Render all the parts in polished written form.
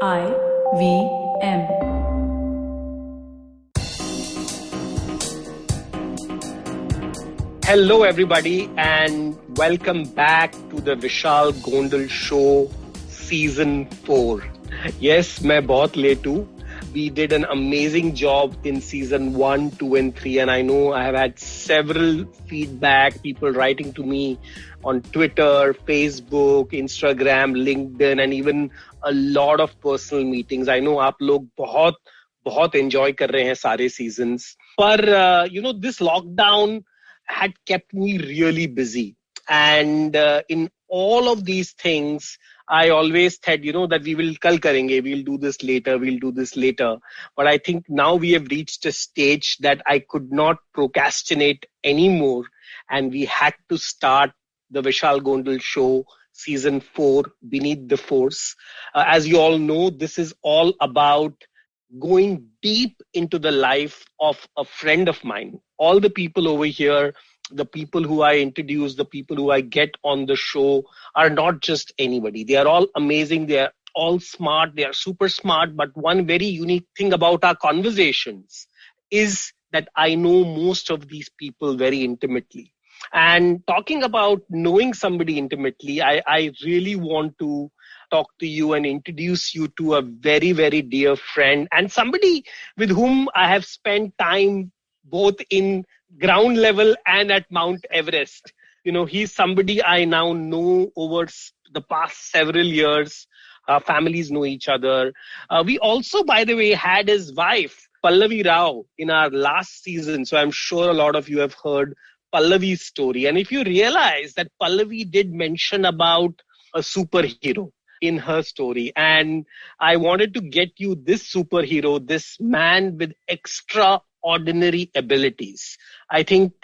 EIVM. Hello everybody and welcome back to the Vishal Gondal Show Season 4. Yes, मैं बहुत late हूँ. We did an amazing job in Season 1, 2 and 3 and I know I have had several feedback, people writing to me on Twitter, Facebook, Instagram, LinkedIn and even a lot of personal meetings. I know आप लोग बहुत enjoy कर रहे हैं सारे seasons. पर this lockdown had kept me really busy. And in all of these things, I always said, that we will kal karenge, we'll do this later. But I think now we have reached a stage that I could not procrastinate anymore. And we had to start the Vishal Gondal Show Season 4, Beneath the Force. As you all know, this is all about going deep into the life of a friend of mine. All the people over here, the people who I introduce, the people who I get on the show are not just anybody. They are all amazing. They are all smart. They are super smart. But one very unique thing about our conversations is that I know most of these people very intimately. And talking about knowing somebody intimately, I really want to talk to you and introduce you to a very, very dear friend and somebody with whom I have spent time both in ground level and at Mount Everest. He's somebody I now know over the past several years. Our families know each other. We also, by the way, had his wife, Pallavi Rao, in our last season. So I'm sure a lot of you have heard Pallavi's story. And if you realize that Pallavi did mention about a superhero in her story, and I wanted to get you this superhero, this man with extraordinary abilities. I think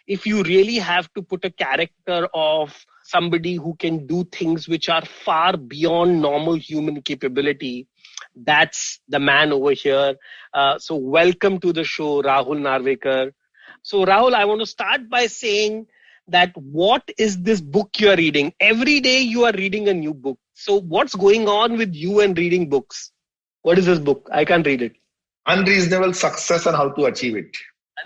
if you really have to put a character of somebody who can do things which are far beyond normal human capability, that's the man over here. So welcome to the show, Rahul Narvekar. So Rahul, I want to start by saying that what is this book you are reading? Every day you are reading a new book. So what's going on with you and reading books? What is this book? I can't read it. Unreasonable Success and How to Achieve It.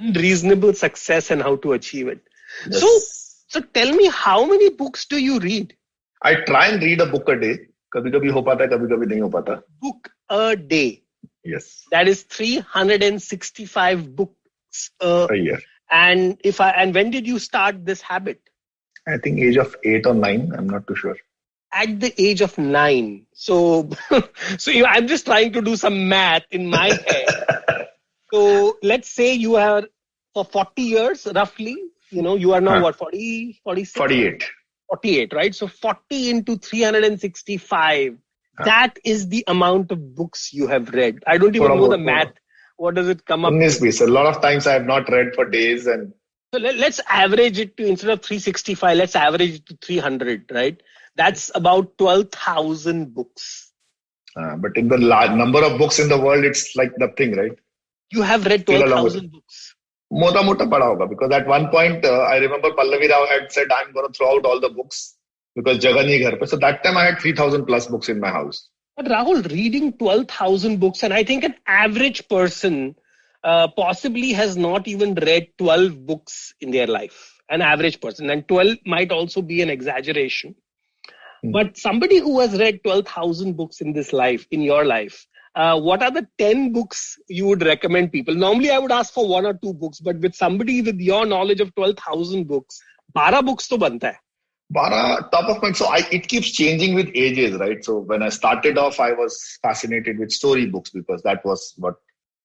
Unreasonable Success and How to Achieve It. Yes. So tell me, how many books do you read? I try and read a book a day. Kabhi ho pata hai, kabhi nahi ho pata. Book a day. Yes. That is 365 books a year. And when did you start this habit? I think age of 8 or 9. I'm not too sure. At the age of 9. So I'm just trying to do some math in my head. So let's say you are for 40 years, roughly, you are now 40, 46? 48. 48, right? So 40 into 365. That is the amount of books you have read. I don't even know the math. What does it come up with? A lot of times I have not read for days. And so let's average it to, instead of 365, let's average it to 300, right? That's about 12,000 books. But in the number of books in the world, it's like nothing, right? You have read 12,000 books. Mota pada hoga, because at one point, I remember Pallavi Rao had said, I'm going to throw out all the books because Jaga nahi ghar pe. So that time I had 3,000 plus books in my house. But Rahul, reading 12,000 books, and I think an average person possibly has not even read 12 books in their life. An average person. And 12 might also be an exaggeration. But somebody who has read 12,000 books in your life, what are the 10 books you would recommend people? Normally, I would ask for 1 or 2 books, but with somebody with your knowledge of 12,000 books, 12 books to banta hai. 12, top of mind. So it keeps changing with ages, right? So when I started off, I was fascinated with storybooks because that was what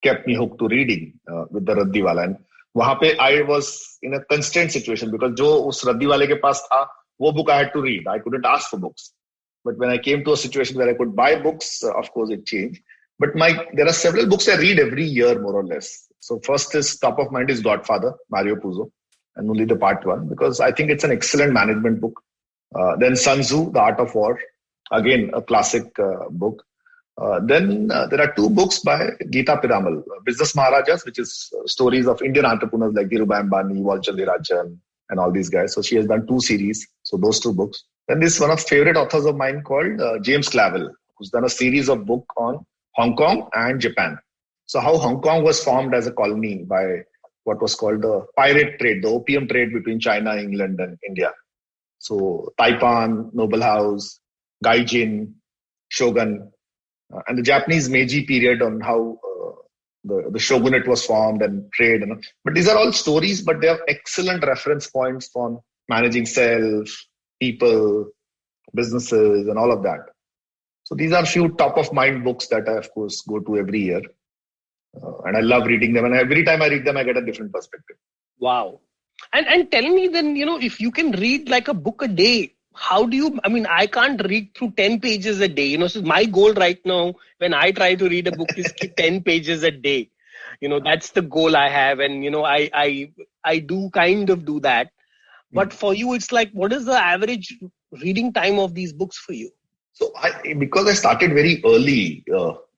kept me hooked to reading with the Raddi Wala. And wahan pe I was in a constrained situation because jo us Raddi Wale ke paas tha, wo book I had to read. I couldn't ask for books. But when I came to a situation where I could buy books, of course it changed. But there are several books I read every year, more or less. So first is top of mind is Godfather, Mario Puzo, and only the part 1, because I think it's an excellent management book. Then Sun Tzu, The Art of War, again, a classic book. Then there are 2 books by Geeta Piramal, Business Maharajas, which is stories of Indian entrepreneurs like Dhirubhai Ambani, Walchand Rajan, and all these guys. So she has done 2 series. So those 2 books. Then this one of favorite authors of mine called James Clavell, who's done a series of book on Hong Kong and Japan. So how Hong Kong was formed as a colony by what was called the pirate trade, the opium trade between China, England, and India. So Taipan, Noble House, Gaijin, Shogun, and the Japanese Meiji period on how the shogunate was formed and trade. But these are all stories, but they have excellent reference points on managing self, people, businesses, and all of that. So these are few top of mind books that I, of course, go to every year. And I love reading them. And every time I read them, I get a different perspective. Wow. And tell me then, if you can read like a book a day, how do you, I can't read through 10 pages a day. So my goal right now, when I try to read a book is keep 10 pages a day. That's the goal I have. And, I do kind of do that. But for you, it's like, what is the average reading time of these books for you? So because I started very early,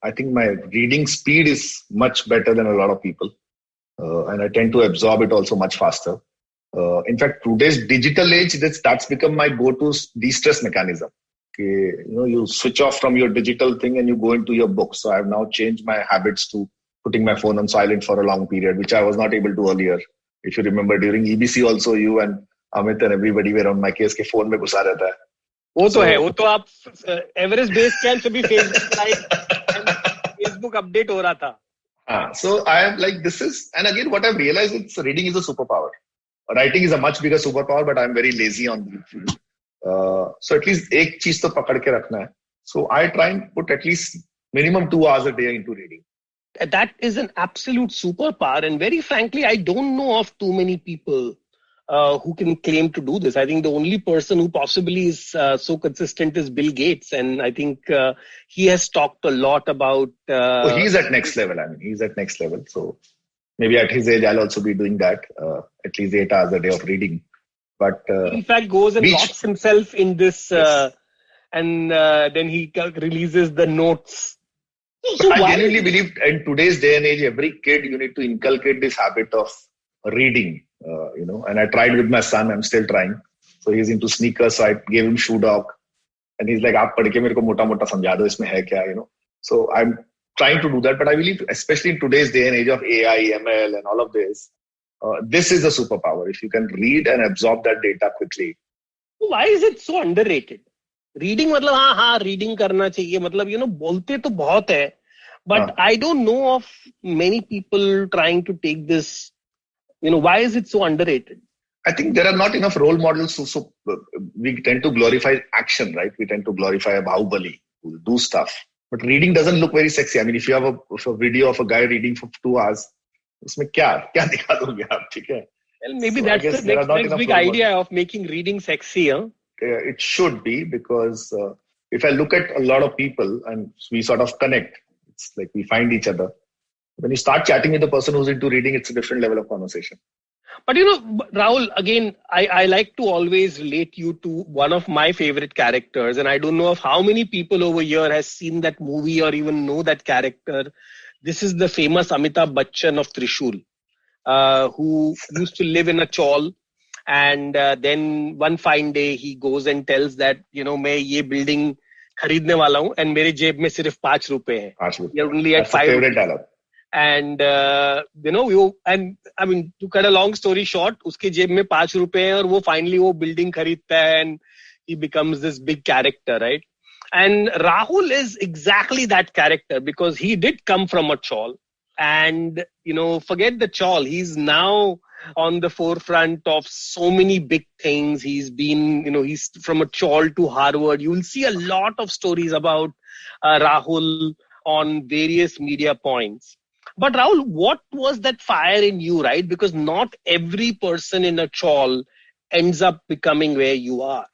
I think my reading speed is much better than a lot of people. And I tend to absorb it also much faster. In fact, today's digital age, that's become my go-to de-stress mechanism. Okay, you switch off from your digital thing and you go into your book. So I've now changed my habits to putting my phone on silent for a long period, which I was not able to earlier. If you remember, during EBC also, you and Amit and everybody were on my case के phone में घुसा रहता है. वो तो है, वो तो आप एवरेस्ट बेस कैंप से भी फेसबुक लाइव फेसबुक अपडेट हो रहा था. So I am like, this is, and again, what I've realized is reading is a superpower. Writing is a much bigger superpower, but I'm very lazy on the field. So at least एक चीज तो पकड़ के रखना है. So I try and put at least minimum 2 hours a day into reading. That is an absolute superpower, and very frankly, I don't know of too many people who can claim to do this. I think the only person who possibly is so consistent is Bill Gates, and I think he has talked a lot about. He's at next level. He's at next level. So maybe at his age, I'll also be doing that. At least 8 hours a day of reading. But he in fact goes and locks himself in this, yes. And then he releases the notes. So I genuinely believe in today's day and age, every kid, you need to inculcate this habit of reading. And I tried with my son. I'm still trying. So he's into sneakers. So I gave him Shoe Dog, and he's like, "Aap padh ke mere ko mota mota samjha do, isme hai kya?" So I'm trying to do that. But I believe, especially in today's day and age of AI, ML, and all of this, this is a superpower. If you can read and absorb that data quickly. Why is it so underrated? Reading, मतलब हाँ reading करना चाहिए. मतलब बोलते तो बहुत है, but I don't know of many people trying to take this. Why is it so underrated? I think there are not enough role models. So we tend to glorify action, right? We tend to glorify a Bahubali who will do stuff. But reading doesn't look very sexy. If you have a video of a guy reading for 2 hours, उसमें क्या दिखा दोगे आप, ठीक है? Well, maybe so that's the next big idea of making reading sexy, huh? It should be, because if I look at a lot of people and we sort of connect, it's like we find each other. When you start chatting with the person who's into reading, it's a different level of conversation. But Rahul, again, I like to always relate you to one of my favorite characters, and I don't know of how many people over here has seen that movie or even know that character. This is the famous Amitabh Bachchan of Trishul, who used to live in a chawl. And then one fine day he goes and tells that, मैं ये building खरीदने वाला हूँ and मेरे जेब में सिर्फ ₹5 हैं. You're only at 5. Favorite dialogue. And to cut a long story short, उसके जेब में ₹5 हैं और वो finally वो building खरीदता है and he becomes this big character, right? And Rahul is exactly that character, because he did come from a chawl, and forget the chawl, he's now on the forefront of so many big things. He's been, he's from a chawl to Harvard. You will see a lot of stories about Rahul on various media points. But Rahul, what was that fire in you, right? Because not every person in a chawl ends up becoming where you are.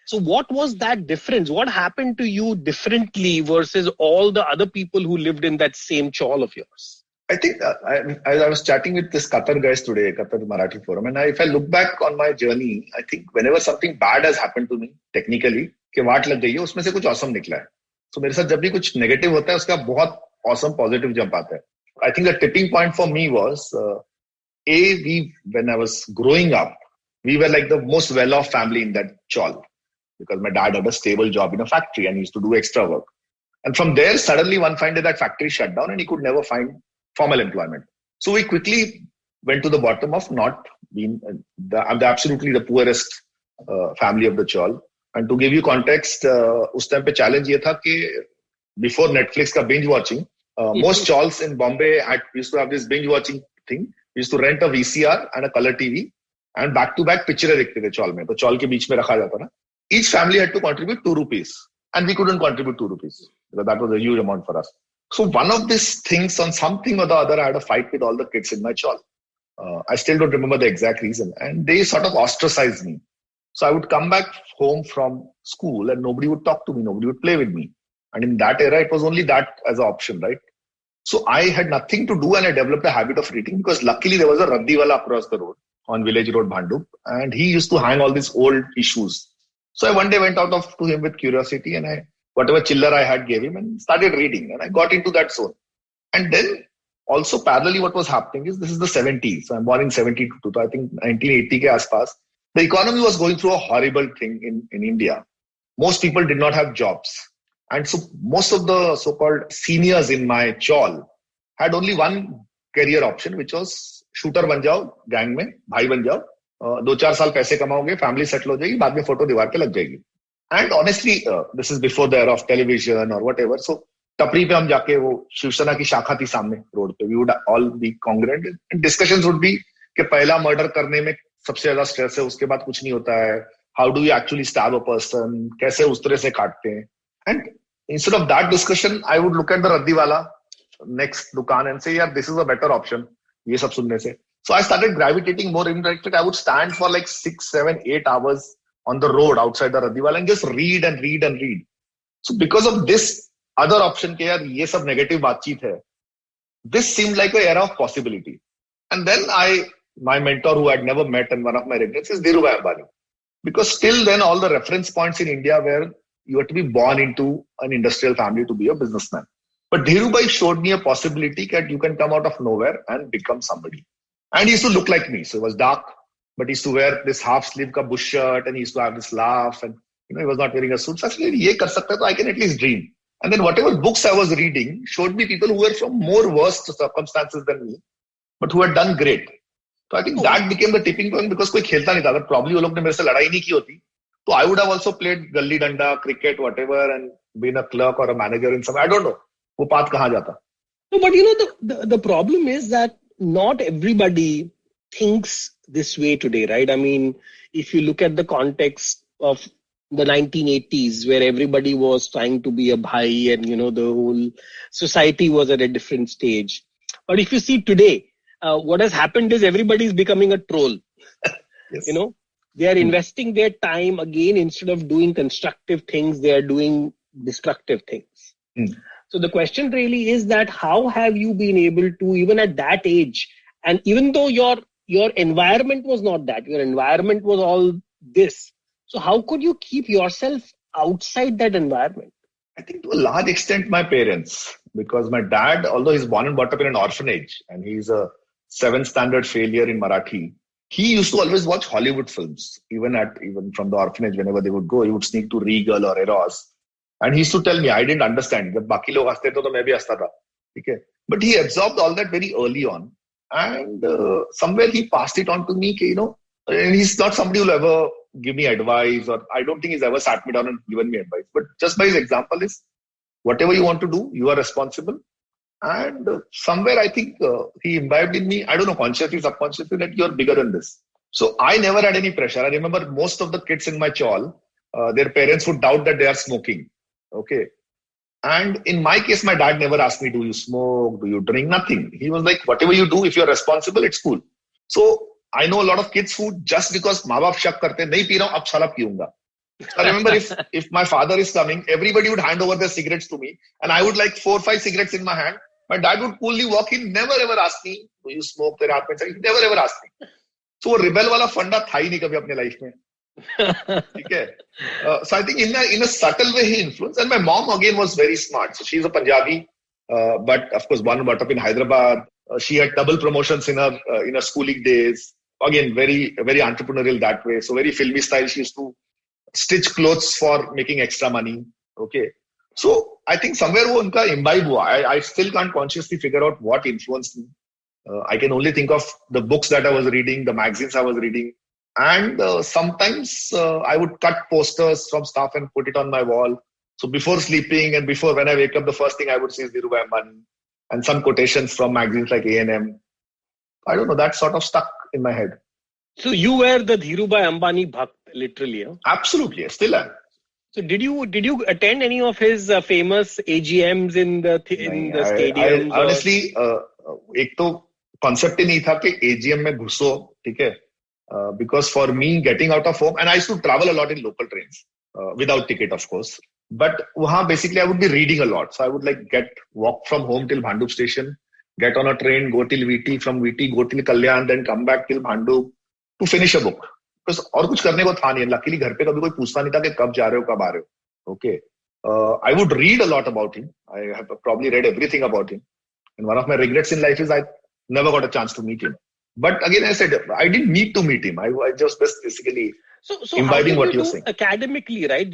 So what was that difference? What happened to you differently versus all the other people who lived in that same chawl of yours? I think I was chatting with this Qatar guys today, Qatar Marathi Forum, and if I look back on my journey, I think whenever something bad has happened to me, technically, कि वाट लग गई है, उसमें से कुछ awesome निकला है. So मेरे साथ जब भी कुछ negative होता है, उसका बहुत awesome positive jump आता है. I think the tipping point for me was, when I was growing up, we were like the most well-off family in that chawl, because my dad had a stable job in a factory and he used to do extra work. And from there, suddenly one fine day that factory shut down and he could never find formal employment. So we quickly went to the bottom of not being absolutely the poorest family of the chawl. And to give you context, उस time पे challenge ये था कि before Netflix का binge watching, most chawls in Bombay used to have this binge watching thing. We used to rent a VCR and a color TV and back to back pictures देखते थे chawl में. तो chawl के बीच में रखा जाता ना. Each family had to contribute 2 rupees and we couldn't contribute 2 rupees because that was a huge amount for us. So one of these things, on something or the other, I had a fight with all the kids in my chawl. I still don't remember the exact reason, and they sort of ostracized me. So I would come back home from school and nobody would talk to me, nobody would play with me. And in that era, it was only that as an option, right? So I had nothing to do and I developed a habit of reading because luckily there was a Raddiwala across the road on Village Road, Bhandup, and he used to hang all these old issues. So I one day went out to him with curiosity and whatever chiller I had gave him and started reading, and I got into that zone. And then also parallelly what was happening is this is the 70s. So I'm born in 72, so I think 1980 ke aspas. The economy was going through a horrible thing in India. Most people did not have jobs. And so most of the so-called seniors in my chawl had only one career option, which was shooter ban jao, gang mein, bhai ban jao. 2-4 साल पैसे कमाओगे, family settle हो जाएगी, बाद में photo दीवार पे लग जाएगी. And honestly, this is before the era of television or whatever. So टपरी पे हम जाके वो शिवसेना की शाखा थी सामने रोड पे. We would all be congruent and discussions would be कि पहला मर्डर करने में सबसे ज्यादा स्ट्रेस है, उसके बाद कुछ नहीं होता है. How do you actually stab a person? कैसे उस तरह से काटते हैं? And instead of that discussion, I would look at the Raddiwala next दुकान and say, यार, this is a better option. ये सब सुनने से. So I started gravitating more in that. I would stand for like 6, 7, 8 hours on the road outside the Raddiwala and just read and read and read. So because of this other option के यार ये सब negative बातचीत है, this seemed like an era of possibility. And then my mentor who I'd never met and one of my regrets is Dhirubhai Ambani. Because till then all the reference points in India were you had to be born into an industrial family to be a businessman. But Dhirubhai showed me a possibility that you can come out of nowhere and become somebody. And he used to look like me. So it was dark, but he used to wear this half sleeve ka bush shirt and he used to have this laugh and he was not wearing a suit. So I said, ye kar sakta hai, so I can at least dream. And then whatever books I was reading showed me people who were from more worse circumstances than me, but who had done great. So I think that became the tipping point because कोई खेलता नहीं था. अगर probably वो लोग ने मेरे से लड़ाई नहीं की होती, तो I would have also played गल्ली डंडा, cricket, whatever, and been a clerk or a manager in some. I don't know. वो पाथ कहाँ जाता? No, but the problem is that not everybody thinks this way today, right? I mean, if you look at the context of the 1980s, where everybody was trying to be a bhai and, the whole society was at a different stage. But if you see today, what has happened is everybody is becoming a troll. Yes. They are investing their time again, instead of doing constructive things, they are doing destructive things. So the question really is that how have you been able to, even at that age, and even though your environment was not that, your environment was all this. So how could you keep yourself outside that environment? I think to a large extent my parents, because my dad, although he's born and brought up in an orphanage and he's a 7th standard failure in Marathi, he used to always watch Hollywood films. Even from the orphanage, whenever they would go, he would sneak to Regal or Eros. And he used to tell me, I didn't understand. Jab baki log haste to main bhi hasta tha. Okay? But he absorbed all that very early on. And somewhere he passed it on to me, and he's not somebody who'll ever give me advice, or I don't think he's ever sat me down and given me advice. But just by his example is, whatever you want to do, you are responsible. And somewhere I think he imbibed in me, I don't know, consciously, subconsciously, that you're bigger than this. So I never had any pressure. I remember most of the kids in my chawl, their parents would doubt that they are smoking. Okay. And in my case, my dad never asked me, do you smoke? Do you drink? Nothing. He was like, whatever you do, if you're responsible, it's cool. So I know a lot of kids who, just because maa baap shak karte, nahi pee raha hu, ab shala piyunga. I remember if my father is coming, everybody would hand over their cigarettes to me and I would like 4 or 5 cigarettes in my hand. My dad would coolly walk in, never ever ask me, do you smoke? Tere haath mein chahiye? Never ever asked me. So वो rebel वाला फंडा था ही नहीं कभी अपने life में. ठीक है. So I think in a subtle way he influenced. And my mom again was very smart. So she's a Punjabi, but of course born and brought up in Hyderabad. She had double promotions in her schooling days. Again, very very entrepreneurial that way. So very filmy style. She used to stitch clothes for making extra money. Okay. So I think somewhere वो उनका imbibe हुआ. I still can't consciously figure out what influenced me. I can only think of the books that I was reading, the magazines I was reading. And sometimes I would cut posters from stuff and put it on my wall. So before sleeping and before when I wake up, the first thing I would see is Dhirubhai Ambani and some quotations from magazines like A&M. I don't know, that sort of stuck in my head. So you were the Dhirubhai Ambani Bhakt, literally. Huh? Absolutely, I still am. So did you attend any of his famous AGMs in the stadiums? Honestly, एक तो concept ही नहीं था कि AGM में घुसो, ठीक है? Because for me, getting out of home, and I used to travel a lot in local trains, without ticket, of course. But wahan basically I would be reading a lot. So I would walk from home till Bhandup station, get on a train, go till VT, from VT go till Kalyan, then come back till Bhandup to finish a book. Because और कुछ करने को था नहीं. Luckily घर पे कभी कोई पूछता नहीं था कि कब जा रहे हो, कब आ रहे हो. Okay. I would read a lot about him. I have probably read everything about him. And one of my regrets in life is I never got a chance to meet him. But again, I said, I didn't need to meet him. I just basically so imbibing what you're saying. Academically, right?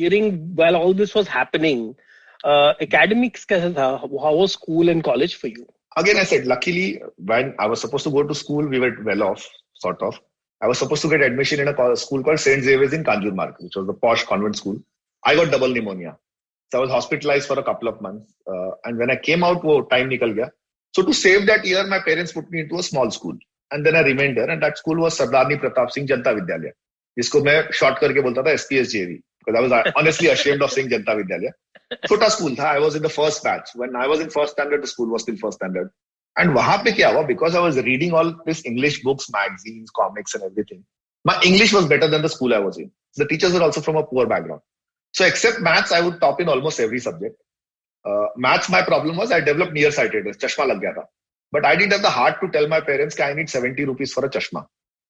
While all this was happening, academics, how was school and college for you? Again, I said, luckily, when I was supposed to go to school, we were well off, sort of. I was supposed to get admission in a school called St. Xavier's in Kanjurmarg, which was the posh convent school. I got double pneumonia. So I was hospitalized for a couple of months. And when I came out, time nikal gaya. So to save that year, my parents put me into a small school. And then I remained there. And that school was Sardarni Pratap Singh Janta Vidyalaya. जिसको मैं short करके बोलता था SPSJV. Because I was honestly ashamed of saying Janta Vidyalaya. छोटा school था. I was in the first batch. When I was in first standard, the school was still first standard. And वहाँ पे क्या हुआ? Because I was reading all this English books, magazines, comics and everything. My English was better than the school I was in. The teachers were also from a poor background. So except maths, I would top in almost every subject. Maths, my problem was I developed nearsightedness. Chashma lag gaya tha. But I didn't have the heart to tell my parents that I need 70 rupees for a chashma.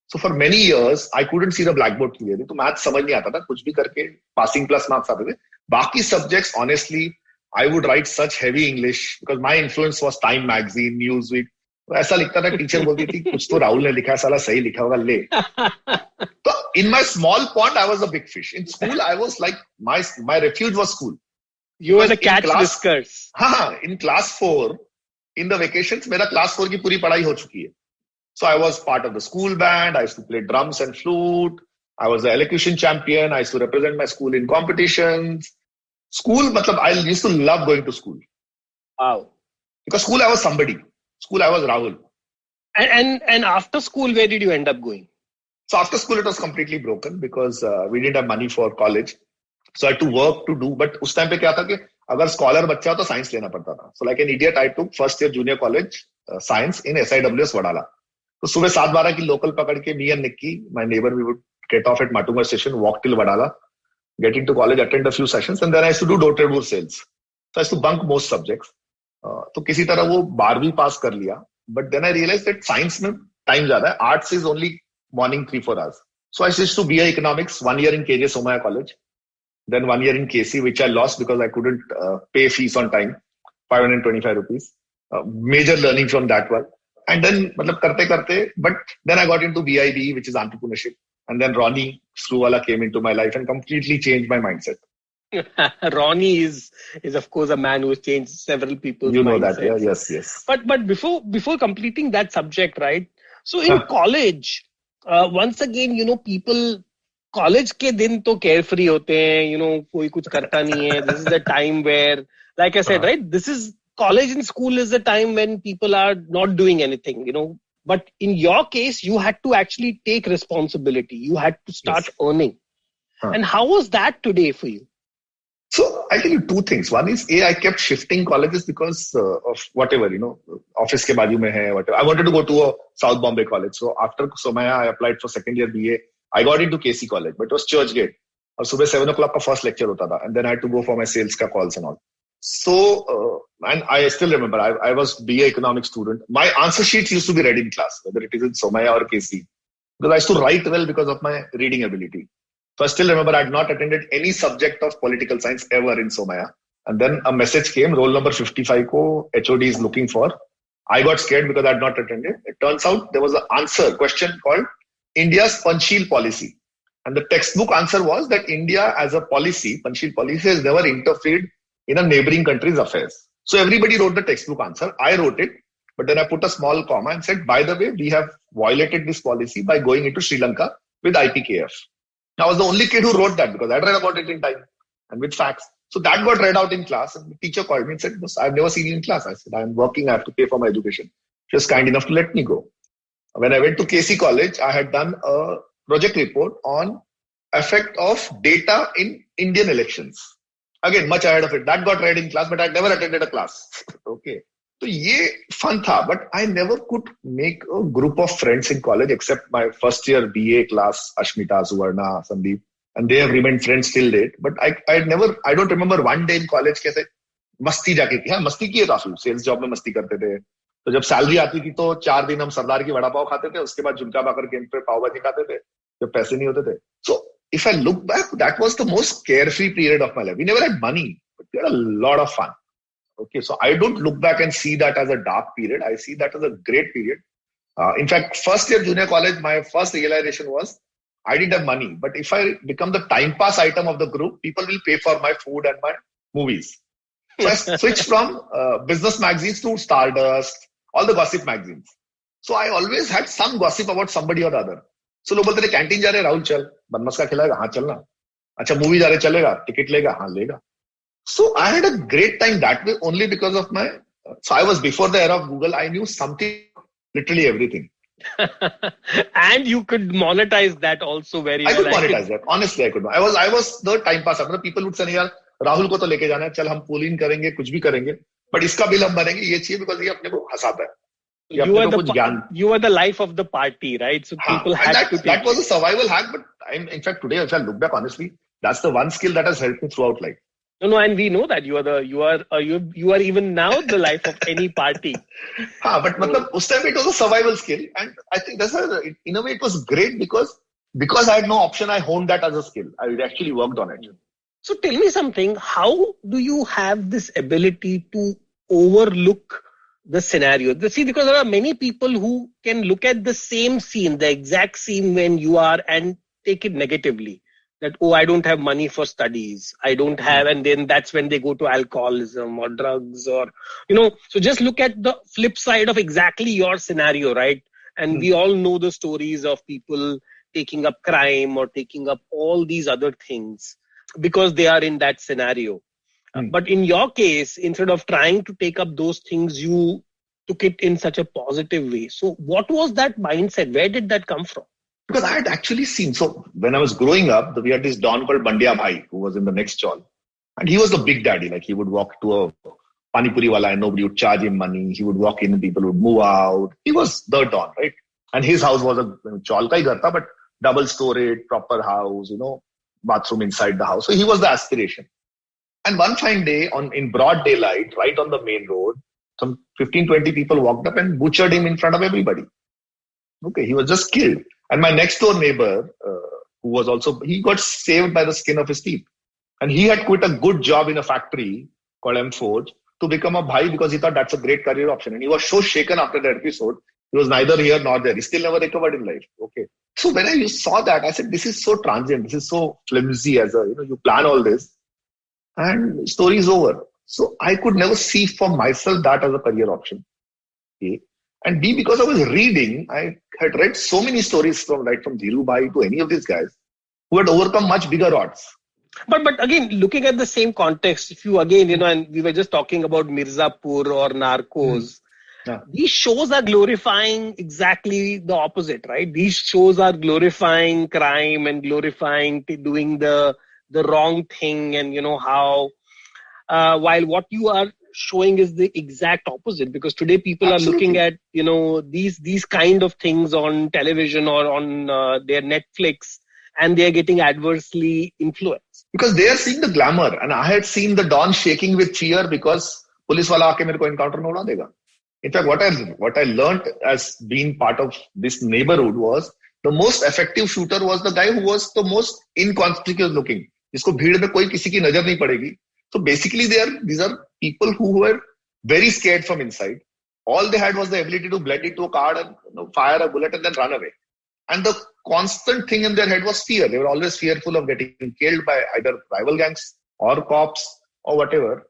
So for many years, I couldn't see the blackboard clearly. So maths समझ नहीं आता था. कुछ भी करके passing plus marks आते थे. बाकी subjects, honestly, I would write such heavy English because my influence was Time magazine, Newsweek. ऐसा लिखता था टीचर बोलती थी कुछ तो राहुल ने लिखा है साला सही लिखा होगा ले. So in my small pond, I was a big fish. In school, I was like my refuge was school. You were the catch whiskers. हाँ, in class 4, in the vacations, मेरा class 4 की पूरी पढ़ाई हो चुकी है. So I was part of the school band. I used to play drums and flute. I was the elocution champion. I used to represent my school in competitions. School, matlab, I used to love going to school. Wow. Because school, I was somebody. School, I was Rahul. And after school, where did you end up going? So after school, it was completely broken because we didn't have money for college. So I had to work to do. But उस time पे क्या था कि अगर scholar बच्चा हो तो science लेना पड़ता था. So like an idiot, I took first year junior college science in SIWS Vadala. तो सुबह 7:12 की local पकड़ के me and Nikki, my neighbor, we would get off at Matunga station, walk till Vadala, get into college, attend a few sessions, and then I used to do door-to-door sales. So I used to bunk most subjects. तो किसी तरह वो 12वीं पास कर लिया. But then I realized that science में time ज़्यादा है. Arts is only morning 3-4 hours. So I switched to BA Economics, 1 year in KJ Somaya College. Then 1 year in KC, which I lost because I couldn't pay fees on time, 525 rupees. Major learning from that one. And then, but then I got into BIB, which is entrepreneurship. And then Ronnie Screwwala came into my life and completely changed my mindset. Ronnie is of course a man who has changed several people's mindsets. You know that, yeah, yes. But before completing that subject, right? So in college, once again, people college के दिन तो carefree होते हैं, कोई कुछ करता नहीं है. This is the time where, like I said, right? This is college and school is the time when people are not doing anything, But in your case, you had to actually take responsibility. You had to start earning. And how was that today for you? So I'll tell you two things. One is, I kept shifting colleges because of whatever, office ke baaju mein hai, whatever. I wanted to go to a South Bombay college. So after Somaya, I applied for second year BA. I got into KC college, but it was Churchgate. और सुबह 7 o'clock का first lecture होता था. And then I had to go for my sales का calls and all. So, and I still remember, I was BA economics student. My answer sheets used to be read in class, whether it is in Somaya or KC. Because I used to write well because of my reading ability. So I still remember I had not attended any subject of political science ever in Somaya. And then a message came, roll number 55 ko HOD is looking for. I got scared because I had not attended. It turns out there was an question called India's Panchil policy. And the textbook answer was that India as a policy, Panchil policy, has never interfered in a neighboring country's affairs. So everybody wrote the textbook answer. I wrote it, but then I put a small comma and said, by the way, we have violated this policy by going into Sri Lanka with IPKF. I was the only kid who wrote that because I read about it in time and with facts. So that got read out in class, and the teacher called me and said, I've never seen you in class. I said, I'm working, I have to pay for my education. She was kind enough to let me go. When I went to KC College, I had done a project report on effect of data in Indian elections. Again, much ahead of it. That got read in class, but I never attended a class. Okay. So ye fun tha, but I never could make a group of friends in college except my first year BA class, Ashmita, Suvarna, Sandeep. And they have remained friends till date. But I don't remember one day in college कैसे मस्ती जाके की. हाँ, मस्ती की है काफी. Sales job में मस्ती करते थे. तो जब सैलरी आती थी तो 4 दिन हम सरदार की वड़ा पाव खाते थे. उसके बाद झुमका बाकर केंद्र पे पाव भाजी खाते थे. जब पैसे नहीं होते थे. So if I look back, that was the most carefree period of my life. We never had money, but we had a lot of fun. Okay, so I don't look back and see that as a dark period. I see that as a great period. In fact, first year junior college, my first realization was I didn't have money, but if I become the time pass item of the group, people will pay for my food and my movies. So I switched from business magazines to Stardust, all the gossip magazines. So I always had some gossip about somebody or the other. So लोग बोलते थे canteen जा रहे राहुल चल बनमस का खिलाएगा हाँ चलना अच्छा मूवी जा रहे चलेगा टिकट लेगा हाँ लेगा. So I had a great time that way only because of my. So I was before the era of Google. I knew something, literally everything. And you could monetize that also very well. I could monetize that. Honestly, I could. I was the time passer. People would say, "यार राहुल को तो लेके जाना है, चल हम pull in करेंगे, कुछ भी करेंगे, but इसका बिल हम भरेंगे ये चाहिए because ये अपने को हंसाता है." You are the life of the party, right? So people had to. That was a survival hack, but in fact today, if I look back honestly, that's the one skill that has helped me throughout life. No, and we know that you are even now the life of any party. But उस time it was a survival skill, and I think in a way it was great because I had no option. I honed that as a skill. I actually worked on it. So tell me something. How do you have this ability to overlook the scenario? See, because there are many people who can look at the same scene, the exact scene when you are, and take it negatively. That, oh, I don't have money for studies. I don't have, and then that's when they go to alcoholism or drugs or, so just look at the flip side of exactly your scenario, right? And we all know the stories of people taking up crime or taking up all these other things because they are in that scenario. But in your case, instead of trying to take up those things, you took it in such a positive way. So what was that mindset? Where did that come from? Because I had actually seen, so when I was growing up, we had this Don called Bandia Bhai, who was in the next stall. And he was the big daddy. Like he would walk to a Pani Puri wala and nobody would charge him money. He would walk in and people would move out. He was the Don, right? And his house was a chawl ka hi ghar tha, but double storied, proper house, bathroom inside the house. So he was the aspiration. And one fine day in broad daylight, right on the main road, some 15, 20 people walked up and butchered him in front of everybody. Okay, he was just killed. And my next door neighbor, who was also, he got saved by the skin of his teeth. And he had quit a good job in a factory called M4 to become a bhai because he thought that's a great career option. And he was so shaken after that episode. He was neither here nor there. He still never recovered in life. Okay. So when I saw that, I said, this is so transient. This is so flimsy as you plan all this and story is over. So I could never see for myself that as a career option. Okay. And B, because I was reading, I had read so many stories from Dhirubhai to any of these guys who had overcome much bigger odds. But again, looking at the same context, if you again, and we were just talking about Mirzapur or Narcos, these shows are glorifying exactly the opposite, right? These shows are glorifying crime and glorifying doing the wrong thing and, how, while what you are showing is the exact opposite, because today people Absolutely. are looking at these kind of things on television or on their Netflix, and they are getting adversely influenced because they are seeing the glamour. And I had seen the Don shaking with fear because police wala aake mere ko encounter mein uda dega. In fact, what I learned as being part of this neighborhood was the most effective shooter was the guy who was the most inconspicuous looking, jisko bheed mein koi kisi ki nazar nahi padegi. So basically, these are people who were very scared from inside. All they had was the ability to blend into a car and fire a bullet and then run away. And the constant thing in their head was fear. They were always fearful of getting killed by either rival gangs or cops or whatever.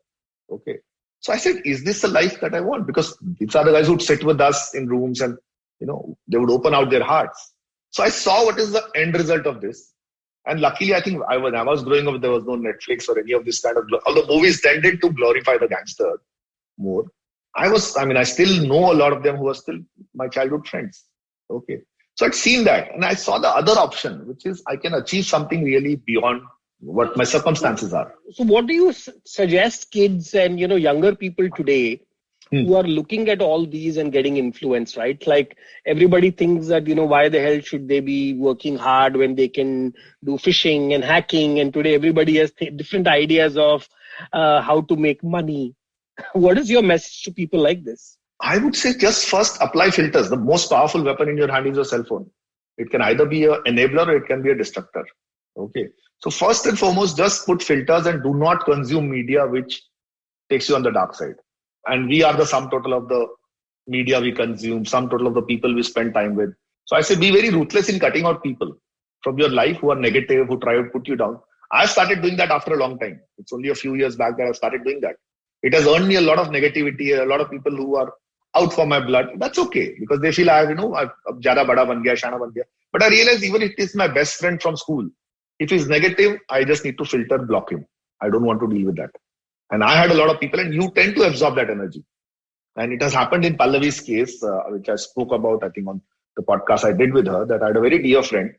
Okay. So I said, is this the life that I want? Because these are the guys who'd sit with us in rooms and, they would open out their hearts. So I saw what is the end result of this. And luckily, I think when I was growing up, there was no Netflix or any of this kind of, although movies tended to glorify the gangster more. I still know a lot of them who are still my childhood friends. Okay. So I'd seen that and I saw the other option, which is I can achieve something really beyond what my circumstances are. So what do you suggest kids and, younger people today who are looking at all these and getting influenced, right? Like everybody thinks that, why the hell should they be working hard when they can do phishing and hacking? And today everybody has different ideas of how to make money. What is your message to people like this? I would say just first apply filters. The most powerful weapon in your hand is your cell phone. It can either be an enabler or it can be a destructor. Okay. So first and foremost, just put filters and do not consume media which takes you on the dark side. And we are the sum total of the media we consume, sum total of the people we spend time with. So I say be very ruthless in cutting out people from your life who are negative, who try to put you down. I've started doing that after a long time. It's only a few years back that I've started doing that. It has earned me a lot of negativity, a lot of people who are out for my blood. That's okay because they feel I've jada bada ban gaya, shana ban gaya. But I realize even if it is my best friend from school, if he's negative, I just need to filter, block him. I don't want to deal with that. And I had a lot of people and you tend to absorb that energy. And it has happened in Pallavi's case, which I spoke about, I think on the podcast I did with her, that I had a very dear friend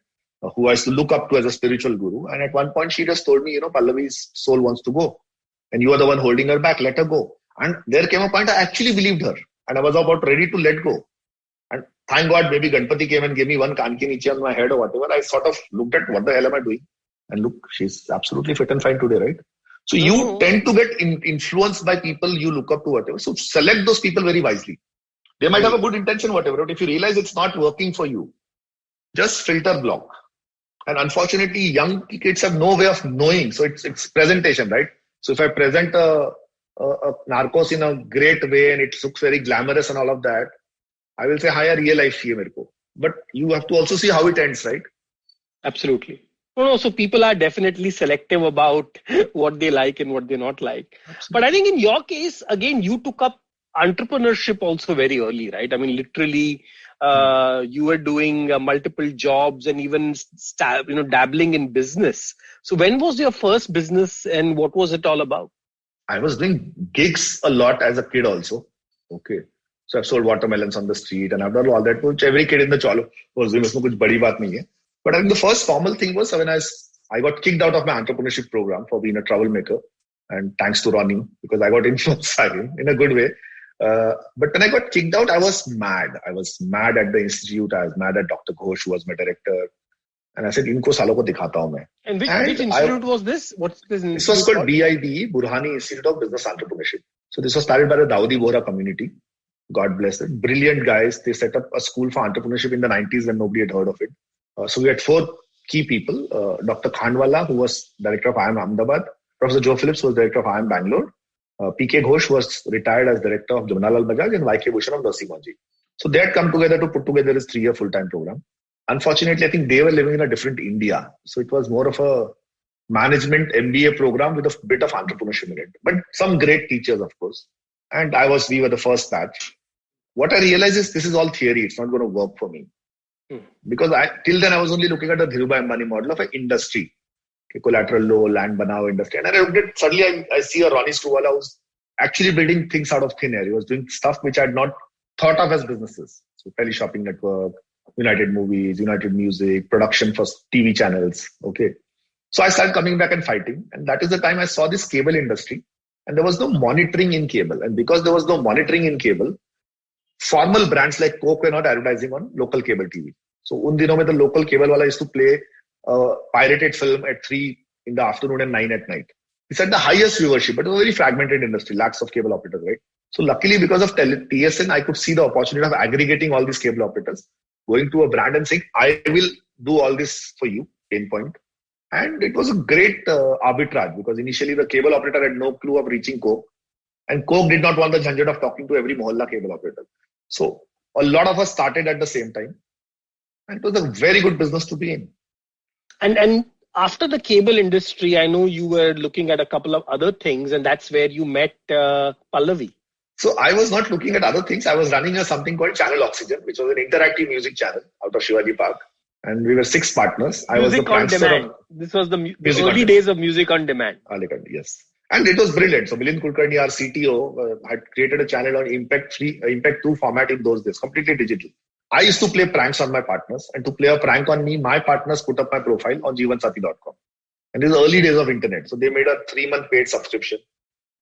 who I used to look up to as a spiritual guru. And at one point she just told me, Pallavi's soul wants to go. And you are the one holding her back, let her go. And there came a point I actually believed her. And I was about ready to let go. And thank God, maybe Ganpati came and gave me one kanki niche on my head or whatever. I sort of looked at what the hell am I doing? And look, she's absolutely fit and fine today, right? So you tend to get influenced by people you look up to, whatever. So select those people very wisely. They might have a good intention, whatever. But if you realize it's not working for you, just filter, block. And unfortunately, young kids have no way of knowing. So it's presentation, right? So if I present a narcos in a great way and it looks very glamorous and all of that, I will say, hi, real life hai mere ko. But you have to also see how it ends, right? Absolutely. No, so people are definitely selective about what they like and what they not like. Absolutely. But I think in your case, again, you took up entrepreneurship also very early, right? I mean, literally, you were doing multiple jobs and even dabbling in business. So when was your first business and what was it all about? I was doing gigs a lot as a kid also. Okay. So I've sold watermelons on the street and I've done all that, which every kid in the chalo was doing. Usme kuch badi baat nahi hai. But I think the first formal thing was when I got kicked out of my entrepreneurship program for being a troublemaker. And thanks to Ronnie, because I got influenced by him in a good way. But when I got kicked out, I was mad. I was mad at the institute. I was mad at Dr. Ghosh, who was my director. And I said, inko salo ko dikhata hu main. And which institute was this? What's this? This was called BIB, Burhani Institute of Business Entrepreneurship. So this was started by the Dawoodi Bohra community. God bless them. Brilliant guys. They set up a school for entrepreneurship in the 90s when nobody had heard of it. So we had 4 key people. Dr. Khandwala, who was director of IIM Ahmedabad. Professor Joe Phillips was director of IIM Bangalore. PK Ghosh was retired as director of Jamnalal Bajaj and YK Bhushan of Dasi Monji. So they had come together to put together this 3-year full-time program. Unfortunately, I think they were living in a different India. So it was more of a management MBA program with a bit of entrepreneurship in it. But some great teachers, of course. And we were the first batch. What I realized is this is all theory. It's not going to work for me. Because till then I was only looking at the Dhirubhai Ambani model of an industry. Okay, collateral low, land banao industry. And I looked at, suddenly I see a Ronnie Screwvala who's actually building things out of thin air. He was doing stuff which I had not thought of as businesses. So Teleshopping Network, United Movies, United Music, production for TV channels. Okay. So I started coming back and fighting. And that is the time I saw this cable industry. And there was no monitoring in cable. And because there was no monitoring in cable, formal brands like Coke were not advertising on local cable TV. So un dino mein the local cable wala used to play a pirated film at 3 in the afternoon and 9 at night. It's at the highest viewership, but it was a very fragmented industry, lakhs of cable operators, right? So luckily because of TSN, I could see the opportunity of aggregating all these cable operators, going to a brand and saying, I will do all this for you, pain point. And it was a great arbitrage because initially the cable operator had no clue of reaching Coke. And Coke did not want the jhanjat of talking to every mohalla cable operator. So a lot of us started at the same time. And it was a very good business to be in. And after the cable industry, I know you were looking at a couple of other things, and that's where you met Pallavi. So I was not looking at other things. I was running something called Channel Oxygen, which was an interactive music channel out of Shivaji Park. And we were 6 partners. I was the prankster of, this was the early days of music on demand. Yes. And it was brilliant. So Milind Kulkarni, our CTO, had created a channel on Impact 2 format in those days, completely digital. I used to play pranks on my partners, and to play a prank on me, my partners put up my profile on jeevansati.com. And this is the early days of internet. So they made a 3-month paid subscription.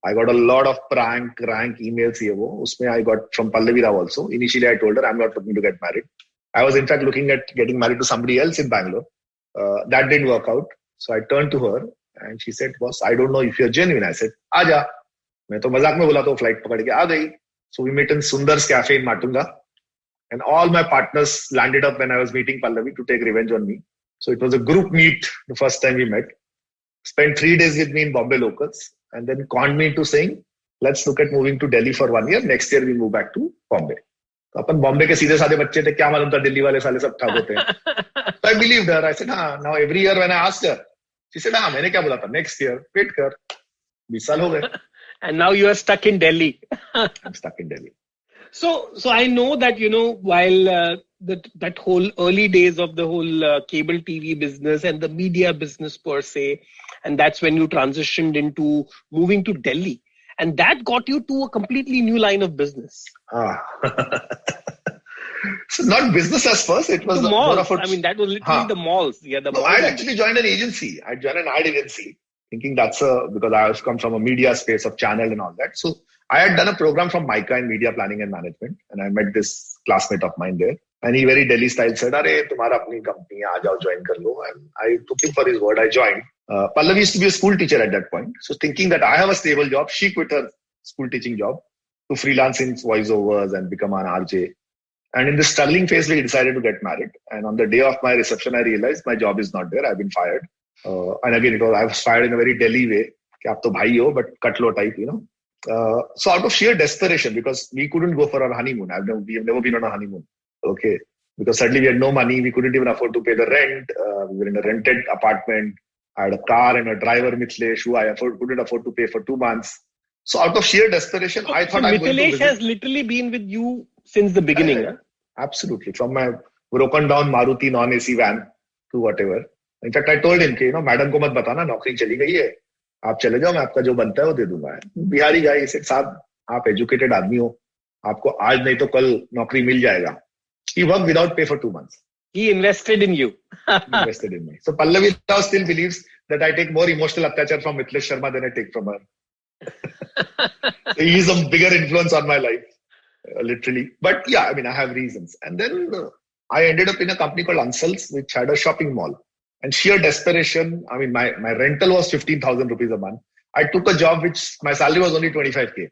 I got a lot of rank emails here. Usme I got from Pallavi Rao also. Initially, I told her I'm not looking to get married. I was in fact looking at getting married to somebody else in Bangalore. That didn't work out. So I turned to her and she said, boss, I don't know if you're genuine. I said, Aaja. मैं तो मजाक में बोला तो flight पकड़ के आ गई. So we met in Sundar's cafe in Matunga. And all my partners landed up when I was meeting Pallavi to take revenge on me. So it was a group meet the first time we met. Spent 3 days with me in Bombay locals and then conned me into saying, let's look at moving to Delhi for 1 year. Next year we move back to Bombay. तो अपन बॉम्बे के सीधे साधे बच्चे थे, क्या मालूम था दिल्ली वाले साले सब ठग होते हैं. So I believed her. I said, हाँ, now every year when I asked her, she said, हाँ, मैंने क्या बोला था, next year, wait कर, 20 साल हो गए. And now you are stuck in Delhi. I'm stuck in Delhi. So I know that, while that whole early days of the whole cable TV business and the media business per se, and that's when you transitioned into moving to Delhi. And that got you to a completely new line of business. So not business as first, it was the malls. That was literally the malls. Yeah, the malls. I actually joined an agency. I joined an ad agency, thinking because I have come from a media space of channel and all that. So I had done a program from MICA in media planning and management, and I met this classmate of mine there. And he very Delhi style said, "Arey, tumhara apni company hai, aa jao, join kar lo." And I took him for his word. I joined. Pallavi used to be a school teacher at that point. So thinking that I have a stable job, she quit her school teaching job to freelance in voiceovers and become an RJ. And in the struggling phase, we decided to get married. And on the day of my reception, I realized my job is not there. I've been fired. And again, I was fired in a very Delhi way. Ki aap to bhai ho, but cut lo type, So out of sheer desperation, because we couldn't go for our honeymoon. We have never been on a honeymoon. Okay. Because suddenly we had no money. We couldn't even afford to pay the rent. We were in a rented apartment. I had a car and a driver, Mithilesh, who I couldn't afford to pay for 2 months. So out of sheer desperation, I thought I was going to visit. Mithilesh has literally been with you since the beginning. Yeah, absolutely. From my broken down Maruti non-AC van to whatever. In fact, I told him, madam ko mat batana, naukri chali gayi hai. आप चले जाओ, मैं आपका जो बनता है वो दे दूंगा. बिहारी गाय से साहब आप एजुकेटेड आदमी हो, आपको आज नहीं तो कल नौकरी मिल जाएगा. He worked without pay for 2 months. He invested in you. He invested in me. So Pallavi now still believes that I take more emotional attachment from Mithilesh Sharma than I take from her. So he is a bigger influence on my life, literally. But yeah, I have reasons. And then I ended up in a company called Ansal's, which had a shopping mall. And sheer desperation, my rental was 15,000 rupees a month. I took a job which my salary was only 25K.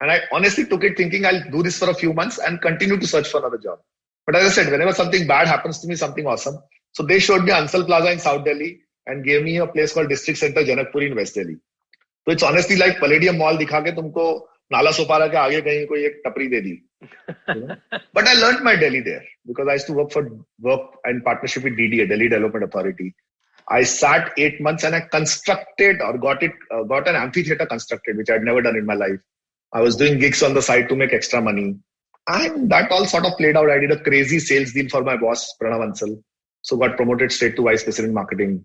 And I honestly took it thinking I'll do this for a few months and continue to search for another job. But as I said, whenever something bad happens to me, something awesome. So they showed me Ansal Plaza in South Delhi and gave me a place called District Center Janakpuri in West Delhi. So it's honestly like Palladium Mall dikha ke tumko Nala Sopara ke aage kahin koi ek tapri de di. But I learned my Delhi there because I used to work in partnership with DDA, Delhi Development Authority. I sat 8 months and I constructed or got an amphitheater constructed, which I'd never done in my life. I was doing gigs on the side to make extra money. And that all sort of played out. I did a crazy sales deal for my boss, Pranav Ansal. So got promoted straight to Vice President Marketing.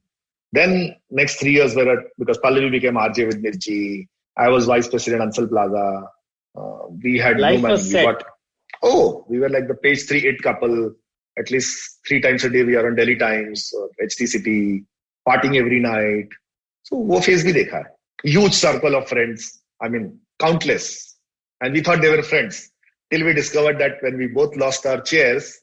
Then next 3 years were because Pallavi became RJ with Mirchi. I was Vice President Ansal Plaza. We had life no money. Was set. We were like the page 3 it couple. At least 3 times a day we are on Delhi Times, HT City, partying every night. So wo phase bhi dekha hai. Huge circle of friends. Countless. And we thought they were friends. Till we discovered that when we both lost our chairs,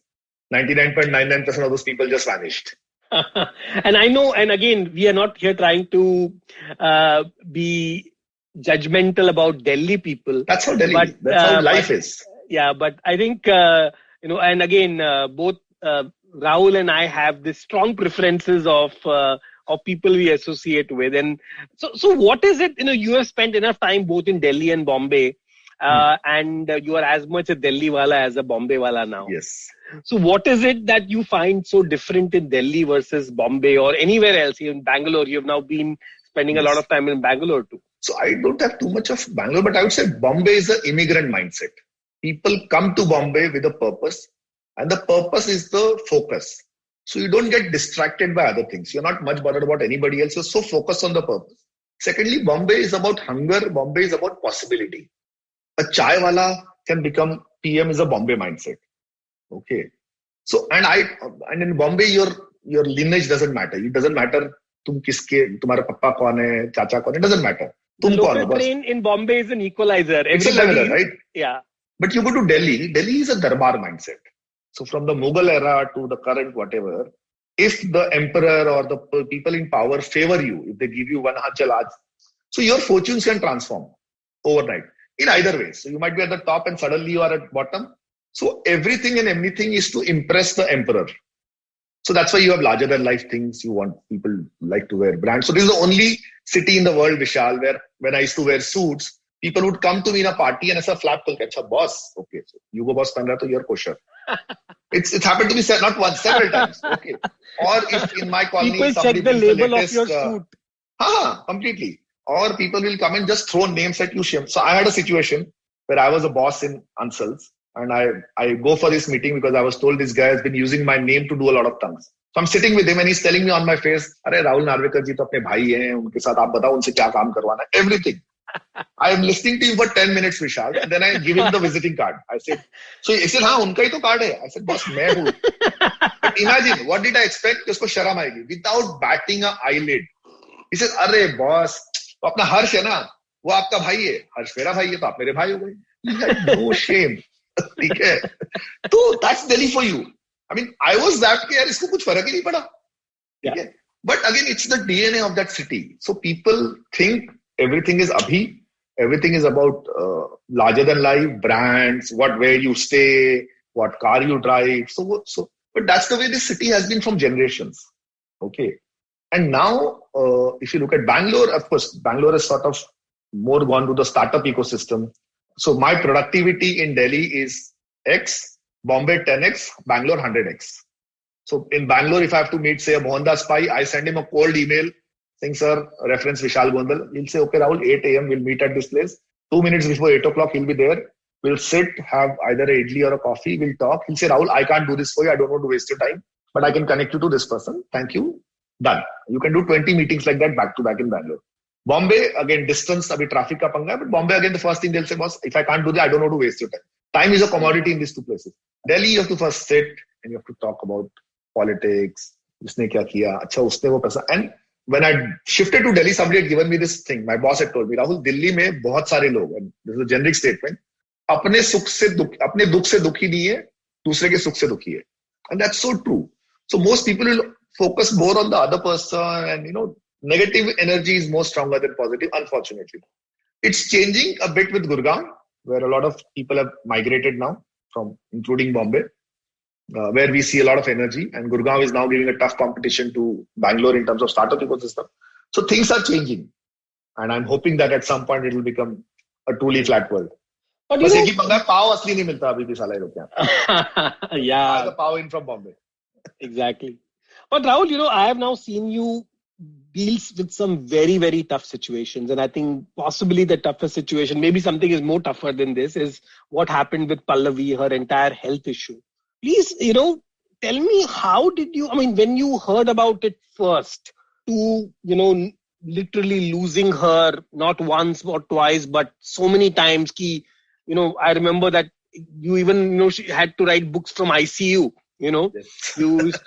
99.99% of those people just vanished. And I know, and again, we are not here trying to be judgmental about Delhi people. That's how that's how life is. Yeah, but I think, and again, both Rahul and I have this strong preferences of people we associate with. And so what is it, you have spent enough time both in Delhi and Bombay. and you are as much a Delhi wala as a Bombay wala now. Yes. So what is it that you find so different in Delhi versus Bombay or anywhere else? In Bangalore, you have now been spending a lot of time in Bangalore too. So I don't have too much of Bangalore, but I would say Bombay is an immigrant mindset. People come to Bombay with a purpose, and the purpose is the focus. So you don't get distracted by other things. You're not much bothered about anybody else. You're so focused on the purpose. Secondly, Bombay is about hunger. Bombay is about possibility. A chai wala can become PM is a Bombay mindset. Okay. So, and in Bombay, your lineage doesn't matter. It doesn't matter तुम्हारा पप्पा कौन है, चाचा कौन है, it doesn't matter. The local train in Bombay is an equalizer. It's a leveler, right? Yeah. But you go to Delhi is a darbar mindset. So from the Mughal era to the current whatever, if the emperor or the people in power favor you, if they give you one hachal aaj, so your fortunes can transform overnight in either way. So you might be at the top and suddenly you are at bottom. So everything and anything is to impress the emperor. So that's why you have larger than life things. You want people like to wear brands. So this is the only city in the world, Vishal, where when I used to wear suits, people would come to me in a party and I said, flap, boss. Okay, so you go boss, so you're kosher. It's happened to me not once, several times. Okay. Or if in my colony, people somebody check the label latest, of your suit. Completely. Or people will come and just throw names at you. So I had a situation where I was a boss in Ansal's. And I go for this meeting because I was told this guy has been using my name to do a lot of things. So I'm sitting with him and he's telling me on my face, "Arey Rahul Narvekar ji to apne bhai hain, unke saath aap batao unse kya kaam karwana." Everything. I am listening to him for 10 minutes, Vishal, and then I give him the visiting card. I said, so he said, "हाँ, उनका ही तो card है." I said, "Boss, मैं हूँ." But imagine, what did I expect? उसको शर्म आएगी. Without batting an eyelid, he said, "अरे boss, वो अपना हर्ष है ना, वो आपका भाई है. हर्ष मेरा भाई है, तो आप मेरे भाई हो गए." He had no shame. Okay. So that's Delhi for you. I mean, I was that कि यार इसको कुछ फर्क ही नहीं पड़ा. Okay. But again, it's the DNA of that city. So people think everything is abhi, everything is about larger than life, brands, where you stay, what car you drive. But that's the way this city has been from generations. Okay. And now, if you look at Bangalore, of course, Bangalore has sort of more gone to the startup ecosystem. So my productivity in Delhi is X, Bombay 10X, Bangalore 100X. So in Bangalore, if I have to meet, say, a Mohandas Pai, I send him a cold email saying, "Sir, reference Vishal Gondal." He'll say, "Okay, Rahul, 8 a.m. we'll meet at this place." 2 minutes before 8 o'clock, he'll be there. We'll sit, have either a idli or a coffee. We'll talk. He'll say, "Rahul, I can't do this for you. I don't want to waste your time, but I can connect you to this person. Thank you." Done. You can do 20 meetings like that back to back in Bangalore. Bombay, again, distance, abhi traffic ka panga hai, but Bombay, again, the first thing they'll say, "Boss, if I can't do that, I don't want to waste your time." Time is a commodity in these two places. Delhi, you have to first sit and you have to talk about politics. Usne kya kiya? Achha, usne wo paisa. And when I shifted to Delhi, somebody had given me this thing. My boss had told me, "Rahul, Delhi mein bahut sare log," and this is a generic statement, apne dukh se dukhi nahi hai, dusre ke sukh se dukhi hai. And that's so true. So most people will focus more on the other person, and negative energy is more stronger than positive, unfortunately. It's changing a bit with Gurgaon, where a lot of people have migrated now, from including Bombay, where we see a lot of energy. And Gurgaon is now giving a tough competition to Bangalore in terms of startup ecosystem. So things are changing. And I'm hoping that at some point it will become a truly flat world. But बस एक ही पंगा है, पाव असली नहीं मिलता अभी भी साला ये लोग क्या. Yeah. The pav in from Bombay. Exactly. But Rahul, I have now seen you deals with some very, very tough situations. And I think possibly the toughest situation, maybe something is more tougher than this, is what happened with Pallavi, her entire health issue. Please, tell me, how did you, when you heard about it first, to, literally losing her, not once or twice, but so many times, I remember that you even, she had to write books from ICU, Yes. you used